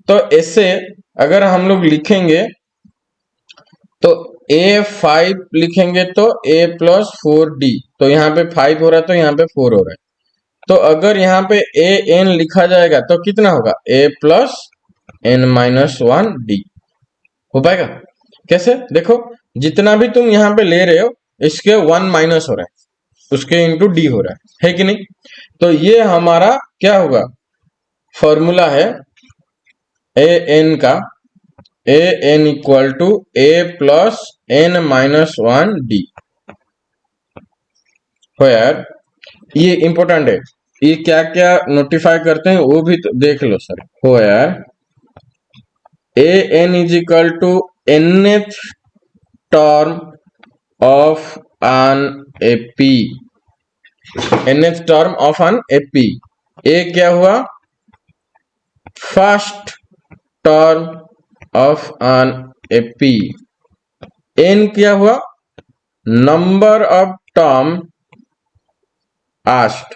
तो ऐसे अगर हम लोग लिखेंगे तो A5 लिखेंगे तो A प्लस 4d, तो यहाँ पे 5 हो रहा है तो यहाँ पे 4 हो रहा है। तो अगर यहाँ पे AN लिखा जाएगा तो कितना होगा A plus N minus 1d हो पाएगा। कैसे, देखो जितना भी तुम यहाँ पे ले रहे हो इसके 1 माइनस हो रहा है, उसके इंटू डी हो रहा है कि नहीं। तो ये हमारा क्या होगा, फॉर्मूला है AN का, AN equal to A plus N minus 1d हो यार। ये इंपॉर्टेंट है, ये क्या क्या नोटिफाई करते हैं वो भी तो देख लो सर। हो यार, AN is equal to nth term of an AP, nth term of an AP। A क्या हुआ? First term of an AP। N क्या हुआ? Number of term asked.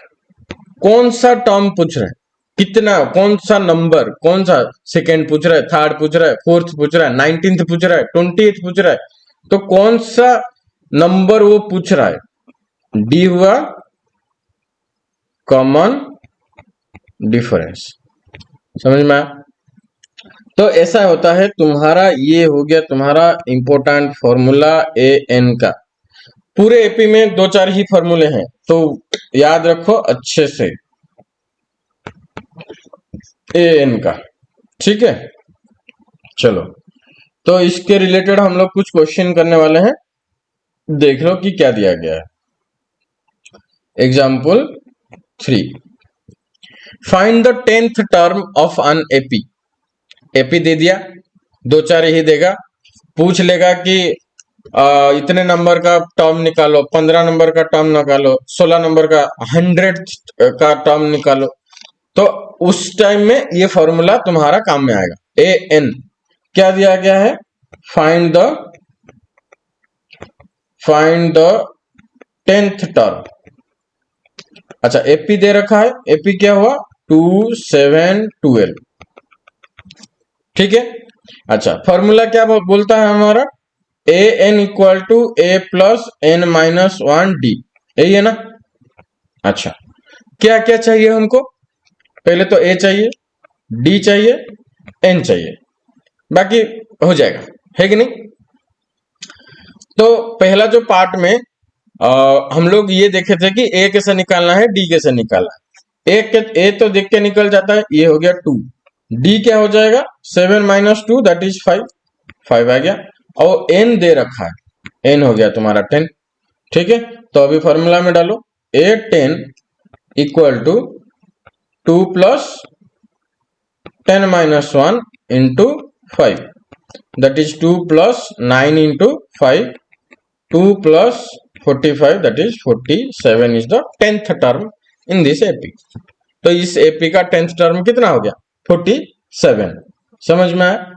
कौन सा टर्म पूछ रहा है, कितना, कौन सा नंबर, कौन सा सेकेंड पूछ रहा है, थर्ड पूछ रहा है, फोर्थ पूछ रहा है, 19th पूछ रहा है, 20th पूछ रहा है, तो कौन सा नंबर वो पूछ रहा है? डी हुआ कॉमन डिफरेंस। समझ में आया? तो ऐसा होता है तुम्हारा, ये हो गया तुम्हारा इंपॉर्टेंट फॉर्मूला ए एन का। पूरे एपी में 2-4 ही फॉर्मूले हैं, तो याद रखो अच्छे से ए एन का, ठीक है। चलो, तो इसके रिलेटेड हम लोग कुछ क्वेश्चन करने वाले हैं, देख लो कि क्या दिया गया है। Example 3, find the 10th term of an AP. AP दे दिया, 2-4 ही देगा, पूछ लेगा कि इतने नंबर का टर्म निकालो, 15 नंबर का टर्म निकालो, 16 नंबर का, 100 का टर्म निकालो, तो उस टाइम में ये फॉर्मूला तुम्हारा काम में आएगा। ए एन क्या दिया गया है? Find the 10th term. अच्छा, एपी दे रखा है, एपी क्या हुआ? 2, 7, 12, ठीक है। अच्छा, फॉर्मूला क्या बोलता है हमारा? A n equal to a plus n minus 1 d, यही है ना? अच्छा, क्या क्या चाहिए हमको? पहले तो ए चाहिए, डी चाहिए, एन चाहिए, बाकी हो जाएगा, है कि नहीं? तो पहला जो पार्ट में हम लोग ये देखे थे कि ए कैसे निकालना है, डी कैसे निकालना है। ए तो देख के निकल जाता है, ये हो गया 2। डी क्या हो जाएगा? 7 माइनस 2 दैट इज 5, 5 आ गया। और एन दे रखा है, एन हो गया तुम्हारा 10, ठीक है। तो अभी फॉर्मूला में डालो, a 10 equal to 2 plus 10 minus 1 into 5, that is 2 plus 9 into 5, 2 plus 45 that is 47 is the 10th term in this AP. तो इस एपी का 10th टर्म कितना हो गया? 47। समझ में आया?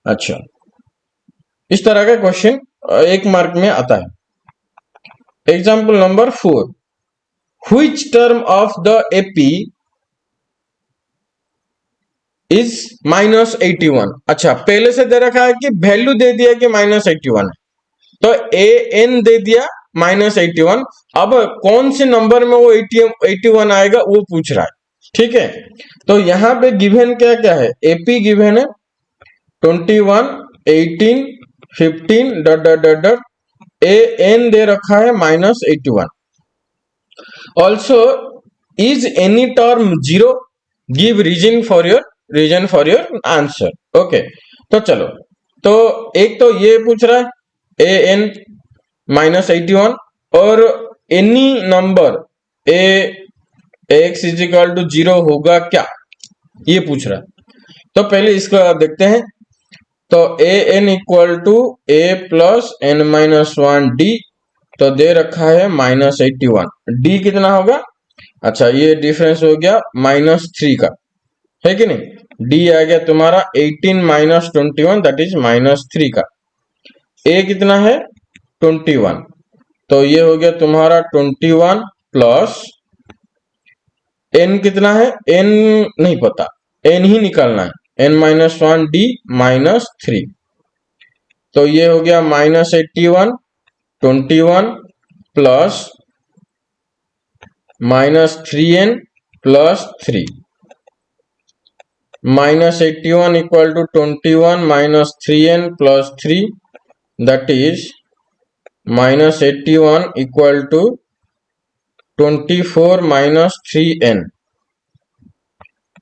अच्छा, इस तरह का क्वेश्चन 1 मार्क में आता है। Example number 4, which term of the AP is -81। अच्छा, पहले से दे रखा है कि वैल्यू दे दिया कि -81 है, तो ए एन दे दिया -81। अब कौन से नंबर में वो 81 आएगा वो पूछ रहा है, ठीक है। तो यहाँ पे गिवन क्या क्या है? एपी गिवन है 21, 18, 15 dot dot dot dot, a n दे रखा है -81। Also is any term 0, give reason for your answer. Okay, तो चलो, तो एक तो ये पूछ रहा है ए एन -81, और any number a x is equal to 0 होगा क्या, ये पूछ रहा है। तो पहले इसको देखते हैं। तो a n equal to a plus n minus 1 d, तो दे रखा है -81, डी कितना होगा? अच्छा, ये डिफरेंस हो गया -3 का, है कि नहीं? डी आ गया तुम्हारा 18 माइनस 21 दैट इज -3 का। ए कितना है? 21, तो ये हो गया तुम्हारा 21 प्लस एन कितना है? एन नहीं पता, एन ही निकालना है, n माइनस 1 डी -3, तो ये हो गया -81, 21 plus -3n plus 3, -81 equal to 21 minus 3n plus 3, that is -81 equal to 24 minus 3n।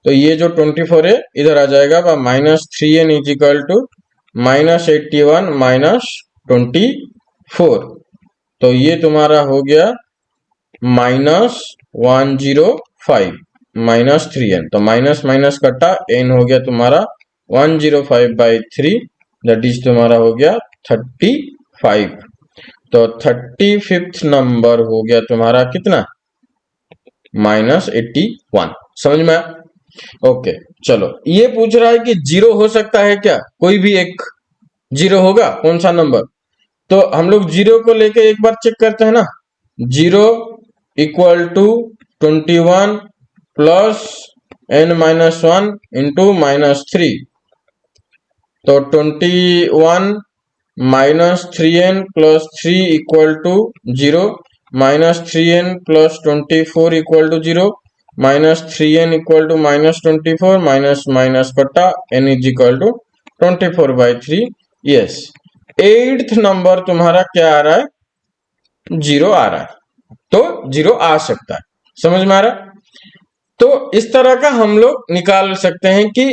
तो ये जो 24 है इधर आ जाएगा, -3n is equal to -81 minus 24, तो ये तुम्हारा हो गया -105 माइनस 3n, तो माइनस माइनस कटा, n हो गया तुम्हारा 105/3, दैट इज तुम्हारा हो गया 35। तो 35th नंबर हो गया तुम्हारा कितना, -81। समझ में आया? ओके चलो, ये पूछ रहा है कि जीरो हो सकता है क्या, कोई भी एक जीरो होगा, कौन सा नंबर? तो हम लोग जीरो को लेके एक बार चेक करते हैं ना। Zero equal to 21 plus n-1 into -3, तो 21 -3n plus 3 equal to 0, -3n plus 24 equal to 0, -3n equal to -24, minus minus कटा n is equal to 24/3। Yes, 8th number तुम्हारा क्या आ रहा है, जीरो आ रहा है, तो जीरो आ सकता है। समझ में आ रहा है? तो इस तरह का हम लोग निकाल सकते हैं कि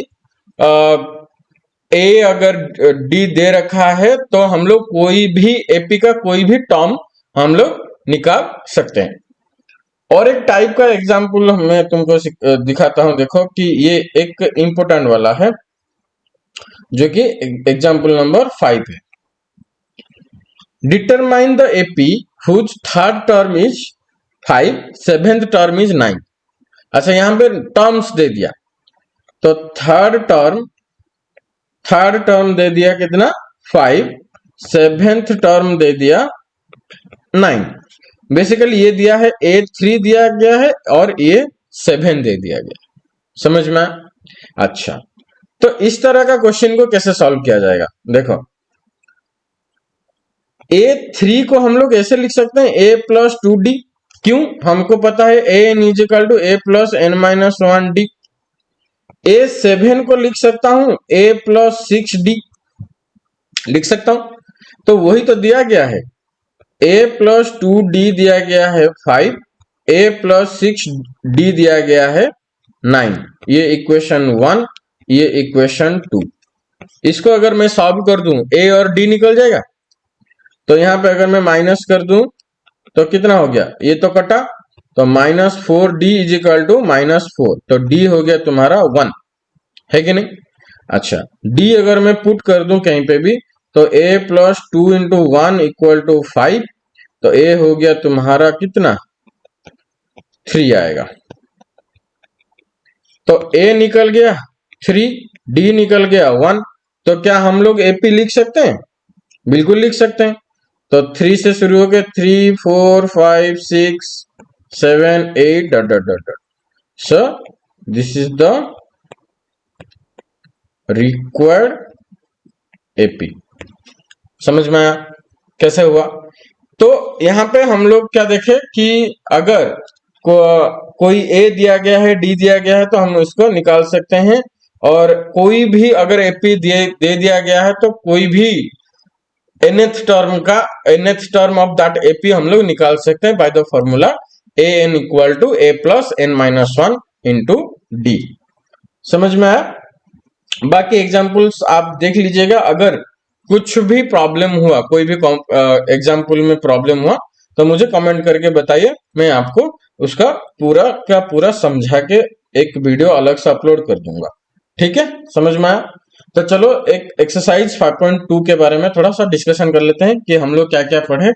ए अगर डी दे रखा है तो हम लोग कोई भी एपी का कोई भी टर्म हम लोग निकाल सकते हैं। और एक टाइप का एग्जाम्पल मैं तुमको दिखाता हूं, देखो कि ये एक इंपोर्टेंट वाला है, जो कि एग्जाम्पल नंबर 5 है। Determine the AP whose third term is 5, seventh term is 9। अच्छा, यहां पे टर्म्स दे दिया, तो थर्ड टर्म दे दिया कितना, 5, सेवेंथ टर्म दे दिया 9। बेसिकली ये दिया है A3 दिया गया है और A7 दे दिया गया। समझ में? अच्छा, तो इस तरह का क्वेश्चन को कैसे सॉल्व किया जाएगा, देखो A3 को हम लोग ऐसे लिख सकते हैं A प्लस 2D। क्यों? हमको पता है an is equal to A plus n-1D। A7 को लिख सकता हूं A प्लस 6D लिख सकता हूं, तो वही तो दिया गया है, A प्लस 2D दिया गया है 5, A प्लस 6D दिया गया है 9। ये इक्वेशन 1, ये इक्वेशन 2। इसको अगर मैं सॉल्व कर दूं, A और D निकल जाएगा, तो यहां पे अगर मैं माइनस कर दूं तो कितना हो गया, ये तो कटा, तो -4D इज इक्वल टू -4, तो D हो गया तुम्हारा 1, है कि नहीं? अच्छा, D अगर मैं पुट कर दूं कहीं पे भी, तो A plus 2 into 1 equal to 5, तो A हो गया तुम्हारा कितना, 3 आएगा। तो A निकल गया 3, D निकल गया 1, तो क्या हम लोग AP लिख सकते हैं? बिल्कुल लिख सकते हैं। तो 3 से शुरू हो गए, 3 4 5 6 7 8 dot dot dot dot. So this is the required AP. समझ में आया कैसे हुआ? तो यहां पे हम लोग क्या देखें कि अगर कोई ए दिया गया है, डी दिया गया है, तो हम इसको निकाल सकते हैं। और कोई भी अगर एपी दे दिया गया है तो कोई भी nth term of that AP हम लोग निकाल सकते हैं by the formula a n equal to a plus n-1 into d. समझ में आया? बाकी एग्जाम्पल्स आप देख लीजिएगा, अगर कुछ भी प्रॉब्लम हुआ, कोई भी एग्जाम्पल में प्रॉब्लम हुआ, तो मुझे कमेंट करके बताइए, मैं आपको उसका पूरा का पूरा समझा के एक वीडियो अलग से अपलोड कर दूंगा। ठीक है, समझ में आया? तो चलो एक एक्सरसाइज 5.2 के बारे में थोड़ा सा डिस्कशन कर लेते हैं कि हम लोग क्या क्या पढ़े।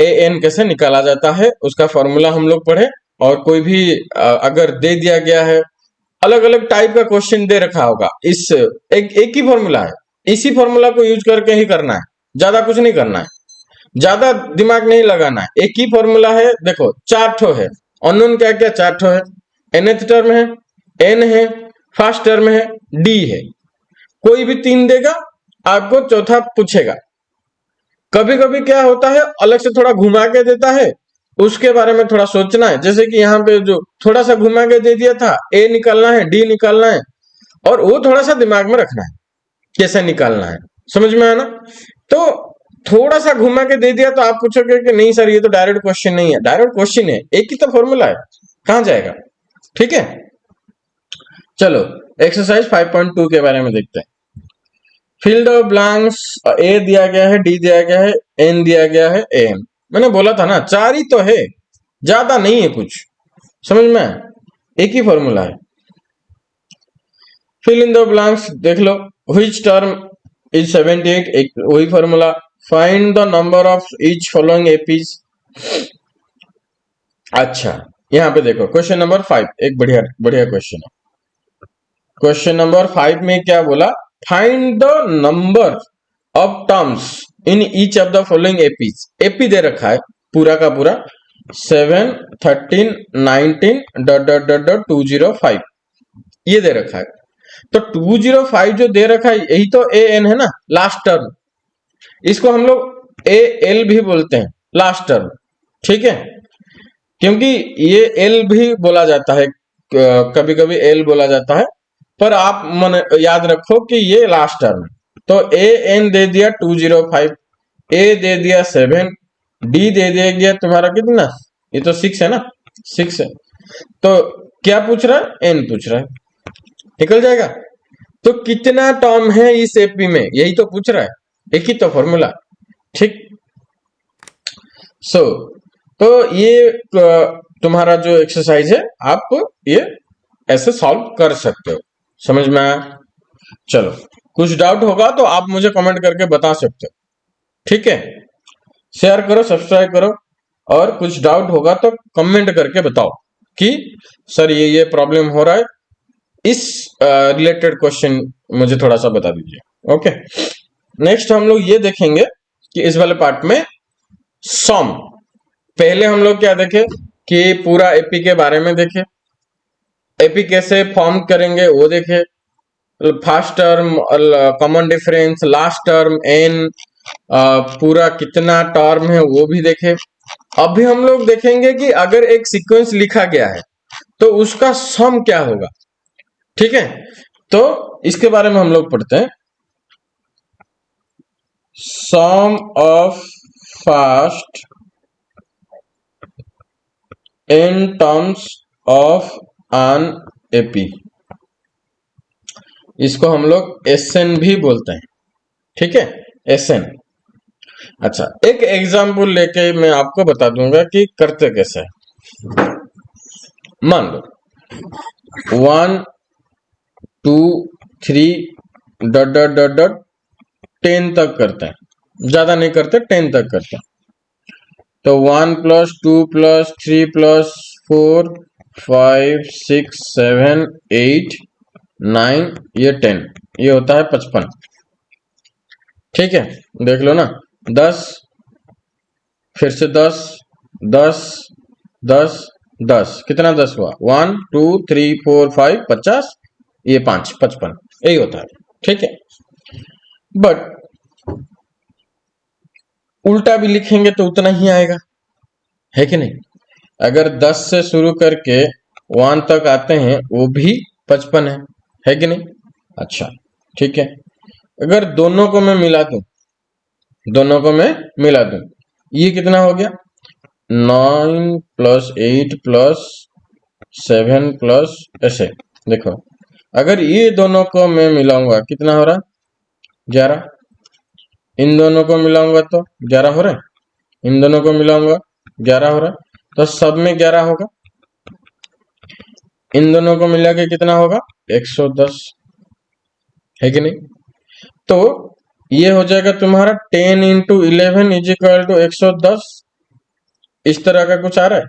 ए एन कैसे निकाला जाता है उसका फॉर्मूला हम लोग पढ़े, और कोई भी अगर दे दिया गया है, अलग अलग टाइप का क्वेश्चन दे रखा होगा, इस एक ही फॉर्मूला है, इसी फॉर्मूला को यूज करके ही करना है, ज्यादा कुछ नहीं करना है, ज्यादा दिमाग नहीं लगाना है, एक ही फॉर्मूला है। देखो 4 ठो है, अननोन क्या क्या 4 ठो है, nth टर्म है, n है, फर्स्ट टर्म है, d है। कोई भी 3 देगा, आपको चौथा पूछेगा। कभी कभी क्या होता है, अलग से थोड़ा घुमा के देता है, उसके बारे में थोड़ा सोचना है। जैसे कि यहाँ पे जो थोड़ा सा घुमा के दे दिया था, ए निकालना है, डी निकालना है, और वो थोड़ा सा दिमाग में रखना है कैसे निकालना है। समझ में आया ना? तो थोड़ा सा घुमा के दे दिया तो आप पूछोगे कि नहीं सर, ये तो डायरेक्ट क्वेश्चन नहीं है। डायरेक्ट क्वेश्चन है, एक ही तो फॉर्मूला है, कहां जाएगा? ठीक है, चलो एक्सरसाइज 5.2 के बारे में देखते हैं। फिल द ब्लैंक्स, ए दिया गया है, डी दिया गया है, एन दिया गया है, एम। मैंने बोला था ना 4 ही तो है, ज्यादा नहीं है कुछ। समझ में? एक ही फॉर्मूला है। फिल इन द ब्लैंक्स देख लो, व्हिच टर्म इज 78, एक वही formula. Find the number of each following APs. अच्छा, यहाँ पे देखो क्वेश्चन नंबर 5 एक बढ़िया बढ़िया क्वेश्चन है। क्वेश्चन नंबर 5 में क्या बोला, find the number of terms in each of the following APs. AP दे रखा है पूरा का पूरा 7, 13, 19 डॉट डॉट डॉट डॉट 205 ये दे रखा है। तो 205 जो दे रखा है यही तो ए एन है ना, लास्ट टर्म। इसको हम लोग ए एल भी बोलते हैं, लास्ट टर्म, ठीक है, क्योंकि ये एल भी बोला जाता है, कभी कभी एल बोला जाता है, पर आप मन याद रखो कि ये लास्ट टर्म है। तो ए एन दे दिया 205, ए दे दिया 7, डी दे दिया गया तुम्हारा कितना, ये तो 6 है ना, 6 है। तो क्या पूछ रहा है, एन पूछ रहा है, निकल जाएगा। तो कितना टर्म है इस एपी में, यही तो पूछ रहा है, एक ही तो फॉर्मूला, ठीक। तो ये तुम्हारा जो एक्सरसाइज है आप ये ऐसे सॉल्व कर सकते हो, समझ में आया। चलो, कुछ डाउट होगा तो आप मुझे कमेंट करके बता सकते हो, ठीक है। शेयर करो, सब्सक्राइब करो, और कुछ डाउट होगा तो कमेंट करके बताओ कि सर ये प्रॉब्लम हो रहा है, इस रिलेटेड क्वेश्चन मुझे थोड़ा सा बता दीजिए। ओके, नेक्स्ट हम लोग ये देखेंगे कि इस वाले पार्ट में सम। पहले हम लोग क्या देखे कि पूरा एपी के बारे में देखे, एपी कैसे फॉर्म करेंगे वो देखे, first term, common difference, last term, n, पूरा कितना टर्म है वो भी देखे। अभी हम लोग देखेंगे कि अगर एक सीक्वेंस लिखा गया है तो उसका सम क्या होगा, ठीक है। तो इसके बारे में हम लोग पढ़ते हैं। Sum of first n terms of an AP, इसको हम लोग एसएन भी बोलते हैं, ठीक है, एसएन। अच्छा, एक एग्जाम्पल लेके मैं आपको बता दूंगा कि करते कैसे है। मान लो 1, 2, 3 डॉट डॉट डॉट डॉट 10 तक करते हैं, ज्यादा नहीं करते, 10 तक करते हैं। तो 1 + 2 + 3 + 4 5 6 7 8 9 ये 10, ये होता है 55, ठीक है। देख लो ना, 10, फिर से 10 10 10 10, कितना 10 हुआ, 1 2 3 4 5 50, ये 5 55, यही होता है, ठीक है। बट उल्टा भी लिखेंगे तो उतना ही आएगा, है कि नहीं। अगर 10 से शुरू करके 1 तक आते हैं वो भी 55 है कि नहीं। अच्छा, ठीक है। अगर दोनों को मैं मिला दूं, दोनों को मैं मिला दूं, ये कितना हो गया, 9 + 8 + 7 + ऐसे। देखो, अगर ये दोनों को मैं मिलाऊंगा कितना हो रहा, 11। इन दोनों को मिलाऊंगा तो 11 हो रहा है, इन दोनों को मिलाऊंगा 11 हो रहा है, तो सब में 11 होगा। इन दोनों को मिला के कितना होगा, 110, है कि नहीं। तो ये हो जाएगा तुम्हारा 10 × 11 = 110, इस तरह का कुछ आ रहा है।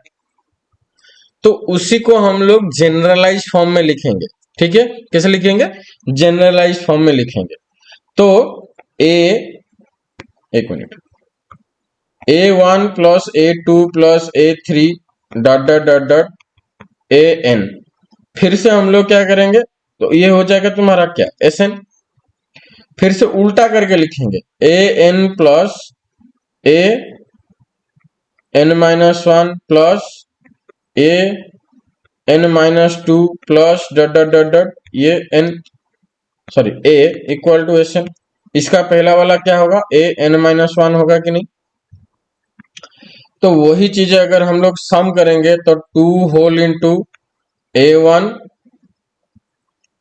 तो उसी को हम लोग जनरलाइज फॉर्म में लिखेंगे, ठीक है। कैसे लिखेंगे, जनरलाइज फॉर्म में लिखेंगे। तो एक minute, A1 + A2 + A3 dot dot dot dot AN, फिर से हम लोग क्या करेंगे, तो ये हो जाएगा तुम्हारा क्या, SN। फिर से उल्टा करके लिखेंगे, AN + AN-1 + AN-2 + dot dot dot dot ये N, सॉरी A = SN। इसका पहला वाला क्या होगा, AN-1 होगा कि नहीं। तो वही चीजें अगर हम लोग सम करेंगे तो 2 whole into A1,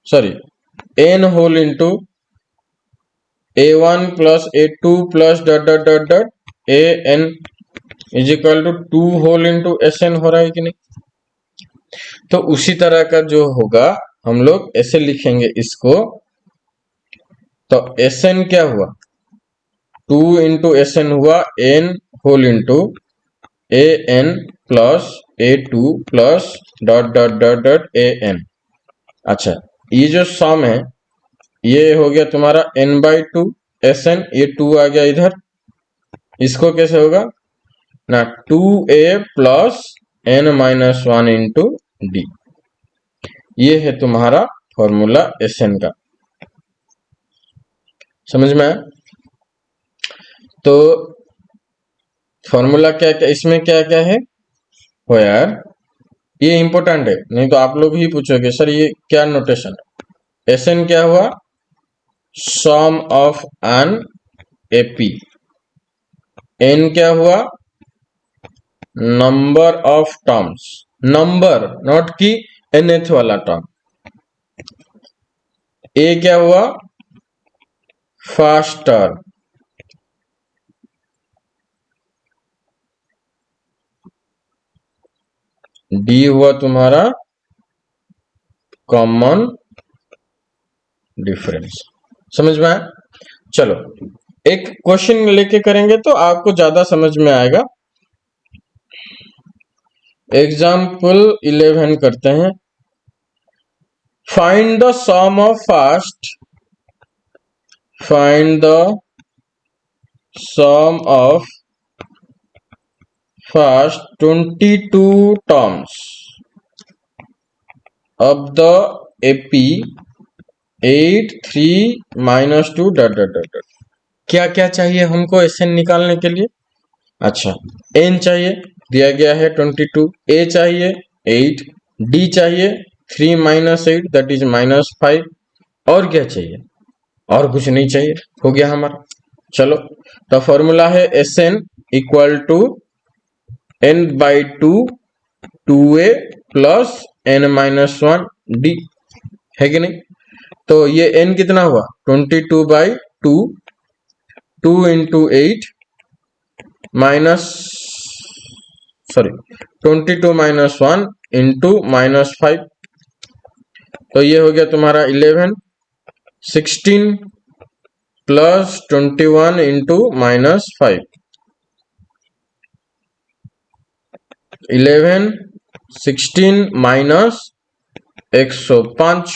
sorry N whole into A1 + A2 + dot dot dot dot AN = 2 whole into SN हो रहा है कि नहीं। तो उसी तरह का जो होगा हम लोग ऐसे लिखेंगे इसको। तो SN क्या हुआ, 2 इंटू एस एन हुआ n whole into a n plus A2 plus dot dot dot dot an। अच्छा, ये जो सम है ये हो गया तुम्हारा n/2 Sn, ये 2 आ गया इधर, इसको कैसे होगा ना 2a plus n-1 into D. ये है तुम्हारा फॉर्मूला Sn का, समझ में आया? तो फॉर्मूला क्या क्या इसमें क्या क्या है हो यार, ये इंपॉर्टेंट है, नहीं तो आप लोग ही पूछोगे सर ये क्या नोटेशन है। Sn क्या हुआ, सम ऑफ एन एपी। n क्या हुआ, number of terms, number not की nth वाला टर्म। a क्या हुआ, फर्स्ट टर्म। d हुआ तुम्हारा कॉमन डिफरेंस। समझ में आया? चलो एक क्वेश्चन लेके करेंगे तो आपको ज्यादा समझ में आएगा। एग्जाम्पल 11 करते हैं। Find the sum of first, find the sum of first 22 terms of the AP 8 3 minus 2 dot dot dot dot. क्या क्या चाहिए हमको Sn निकालने के लिए? अच्छा, n चाहिए दिया गया है 22, a चाहिए 8, d चाहिए 3 माइनस 8 दैट इज -5, और क्या चाहिए? और कुछ नहीं चाहिए, हो गया हमारा। चलो तो फॉर्मूला है Sn equal to n/2 2a plus n-1 d, है कि नहीं? तो ये n कितना हुआ 22/2, 2 इंटू 8 माइनस 22 माइनस 1 इंटू -5, तो ये हो गया तुम्हारा 11। 16 plus 21 into -5, 11 16 minus 105,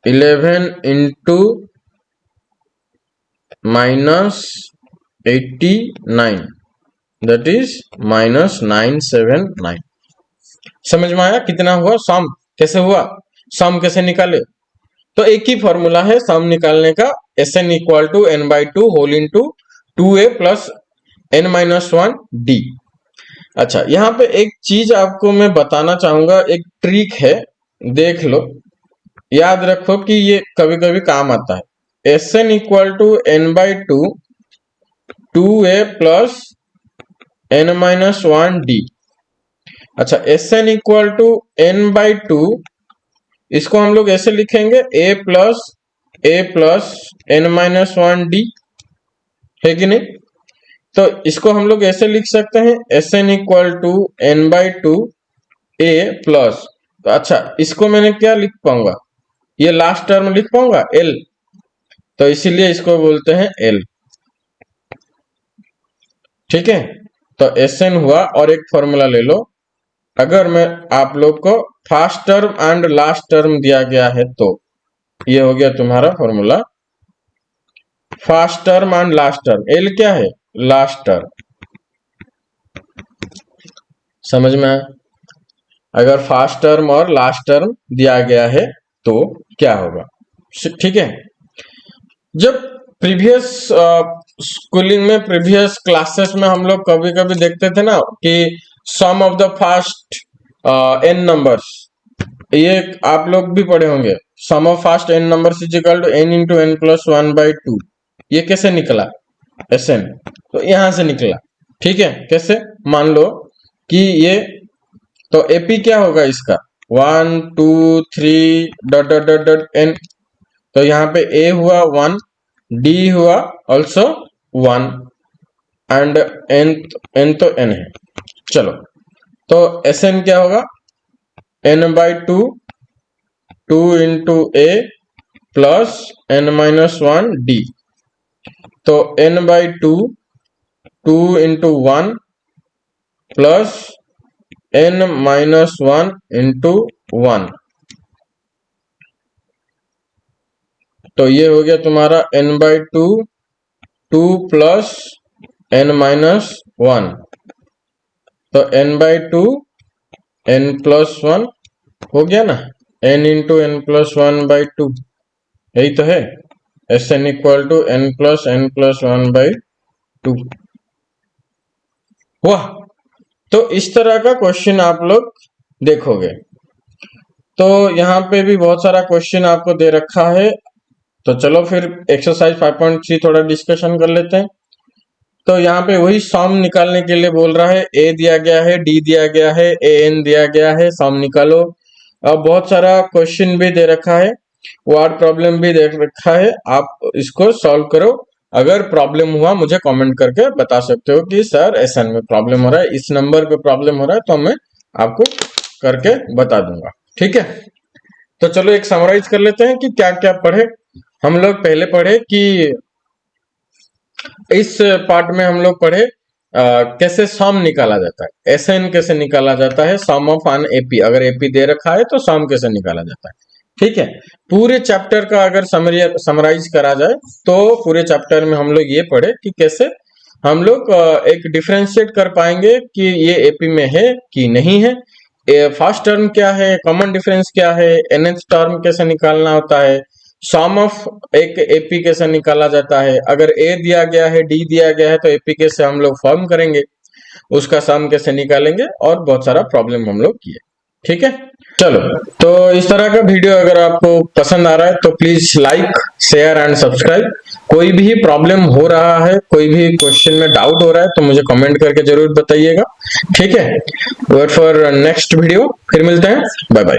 11 into -89 that is -979। समझ में आया कितना हुआ? सम कैसे हुआ, सम कैसे निकाले? तो एक ही फॉर्मूला है सम निकालने का, Sn equal to n/2 whole into 2a plus n-1 d। अच्छा, यहाँ पे एक चीज आपको मैं बताना चाहूंगा, एक ट्रिक है, देख लो, याद रखो कि ये कभी कभी काम आता है। Sn equal to n/2 2a plus n-1 d। अच्छा, Sn इक्वल टू n/2, इसको हम लोग ऐसे लिखेंगे a प्लस n-1 d, है कि नहीं? तो इसको हम लोग ऐसे लिख सकते हैं Sn equal to n/2 a plus, तो अच्छा इसको मैंने क्या लिख पाऊंगा, ये लास्ट टर्म लिख पाऊंगा l, तो इसीलिए इसको बोलते हैं l। ठीक है, तो Sn हुआ, और एक फॉर्मूला ले लो, अगर मैं आप लोग को first term and last term दिया गया है तो ये हो गया तुम्हारा formula, first term and last term, l क्या है, लास्ट टर्म। समझ में आया? अगर फर्स्ट टर्म और लास्ट टर्म दिया गया है तो क्या होगा? ठीक है, जब प्रीवियस स्कूलिंग में, प्रीवियस क्लासेस में हम लोग कभी कभी देखते थे ना कि sum of the first n numbers, ये आप लोग भी पढ़े होंगे, sum of first n numbers is equal to n into n plus 1/2। ये कैसे निकला Sn? तो यहां से निकला। ठीक है, कैसे? मान लो कि ये, तो AP क्या होगा इसका 1 2 3 dot dot dot dot n, तो यहाँ पे A हुआ 1, D हुआ ऑल्सो 1 एंड n तो n है। चलो तो Sn क्या होगा, n/2 2 into a plus n-1 d। तो n/2 2 into 1 plus n-1 into 1, तो ये हो गया तुम्हारा n/2 2 प्लस n-1, तो n/2 n+1 हो गया ना, n into n+1/2, यही तो है, Sn equal to n plus n+1/2 हुआ। तो इस तरह का क्वेश्चन आप लोग देखोगे। तो यहाँ पे भी बहुत सारा क्वेश्चन आपको दे रखा है, तो चलो फिर एक्सरसाइज 5.3 थोड़ा डिस्कशन कर लेते हैं। तो यहाँ पे वही सम निकालने के लिए बोल रहा है, a दिया गया है, d दिया गया है, an दिया गया है, सम निकालो। अब बहुत सारा क्वेश्चन भी दे रखा है, वर्ड प्रॉब्लम भी दे रखा है, आप इसको सॉल्व करो। अगर प्रॉब्लम हुआ मुझे कमेंट करके बता सकते हो कि सर एसएन में प्रॉब्लम हो रहा है, इस नंबर पे प्रॉब्लम हो रहा है, तो मैं आपको करके बता दूंगा, ठीक है। तो चलो एक समराइज कर लेते हैं कि क्या क्या पढ़े हम लोग। पहले पढ़े कि इस पार्ट में हम लोग पढ़े कैसे सम निकाला जाता है, एसएन कैसे निकाला जाता है, सम ऑफ एन एपी, अगर एपी दे रखा है तो सम कैसे निकाला जाता है, ठीक है। पूरे चैप्टर का अगर समराइज करा जाए तो पूरे चैप्टर में हम लोग ये पढ़े कि कैसे हम लोग एक डिफरेंशिएट कर पाएंगे कि ये एपी में है कि नहीं है, फर्स्ट टर्म क्या है, कॉमन डिफरेंस क्या है, nth टर्म कैसे निकालना होता है, सम ऑफ एक एपी कैसे निकाला जाता है, अगर ए दिया गया है, डी दिया गया है, तो एपी कैसे हम लोग फॉर्म करेंगे, उसका सम कैसे निकालेंगे, और बहुत सारा प्रॉब्लम हम लोग किए, ठीक है। चलो, तो इस तरह का वीडियो अगर आपको पसंद आ रहा है तो please like, share and subscribe. कोई भी प्रॉब्लम हो रहा है, कोई भी क्वेश्चन में डाउट हो रहा है तो मुझे कमेंट करके जरूर बताइएगा, ठीक है। वेट फॉर नेक्स्ट वीडियो, फिर मिलते हैं, बाय बाय।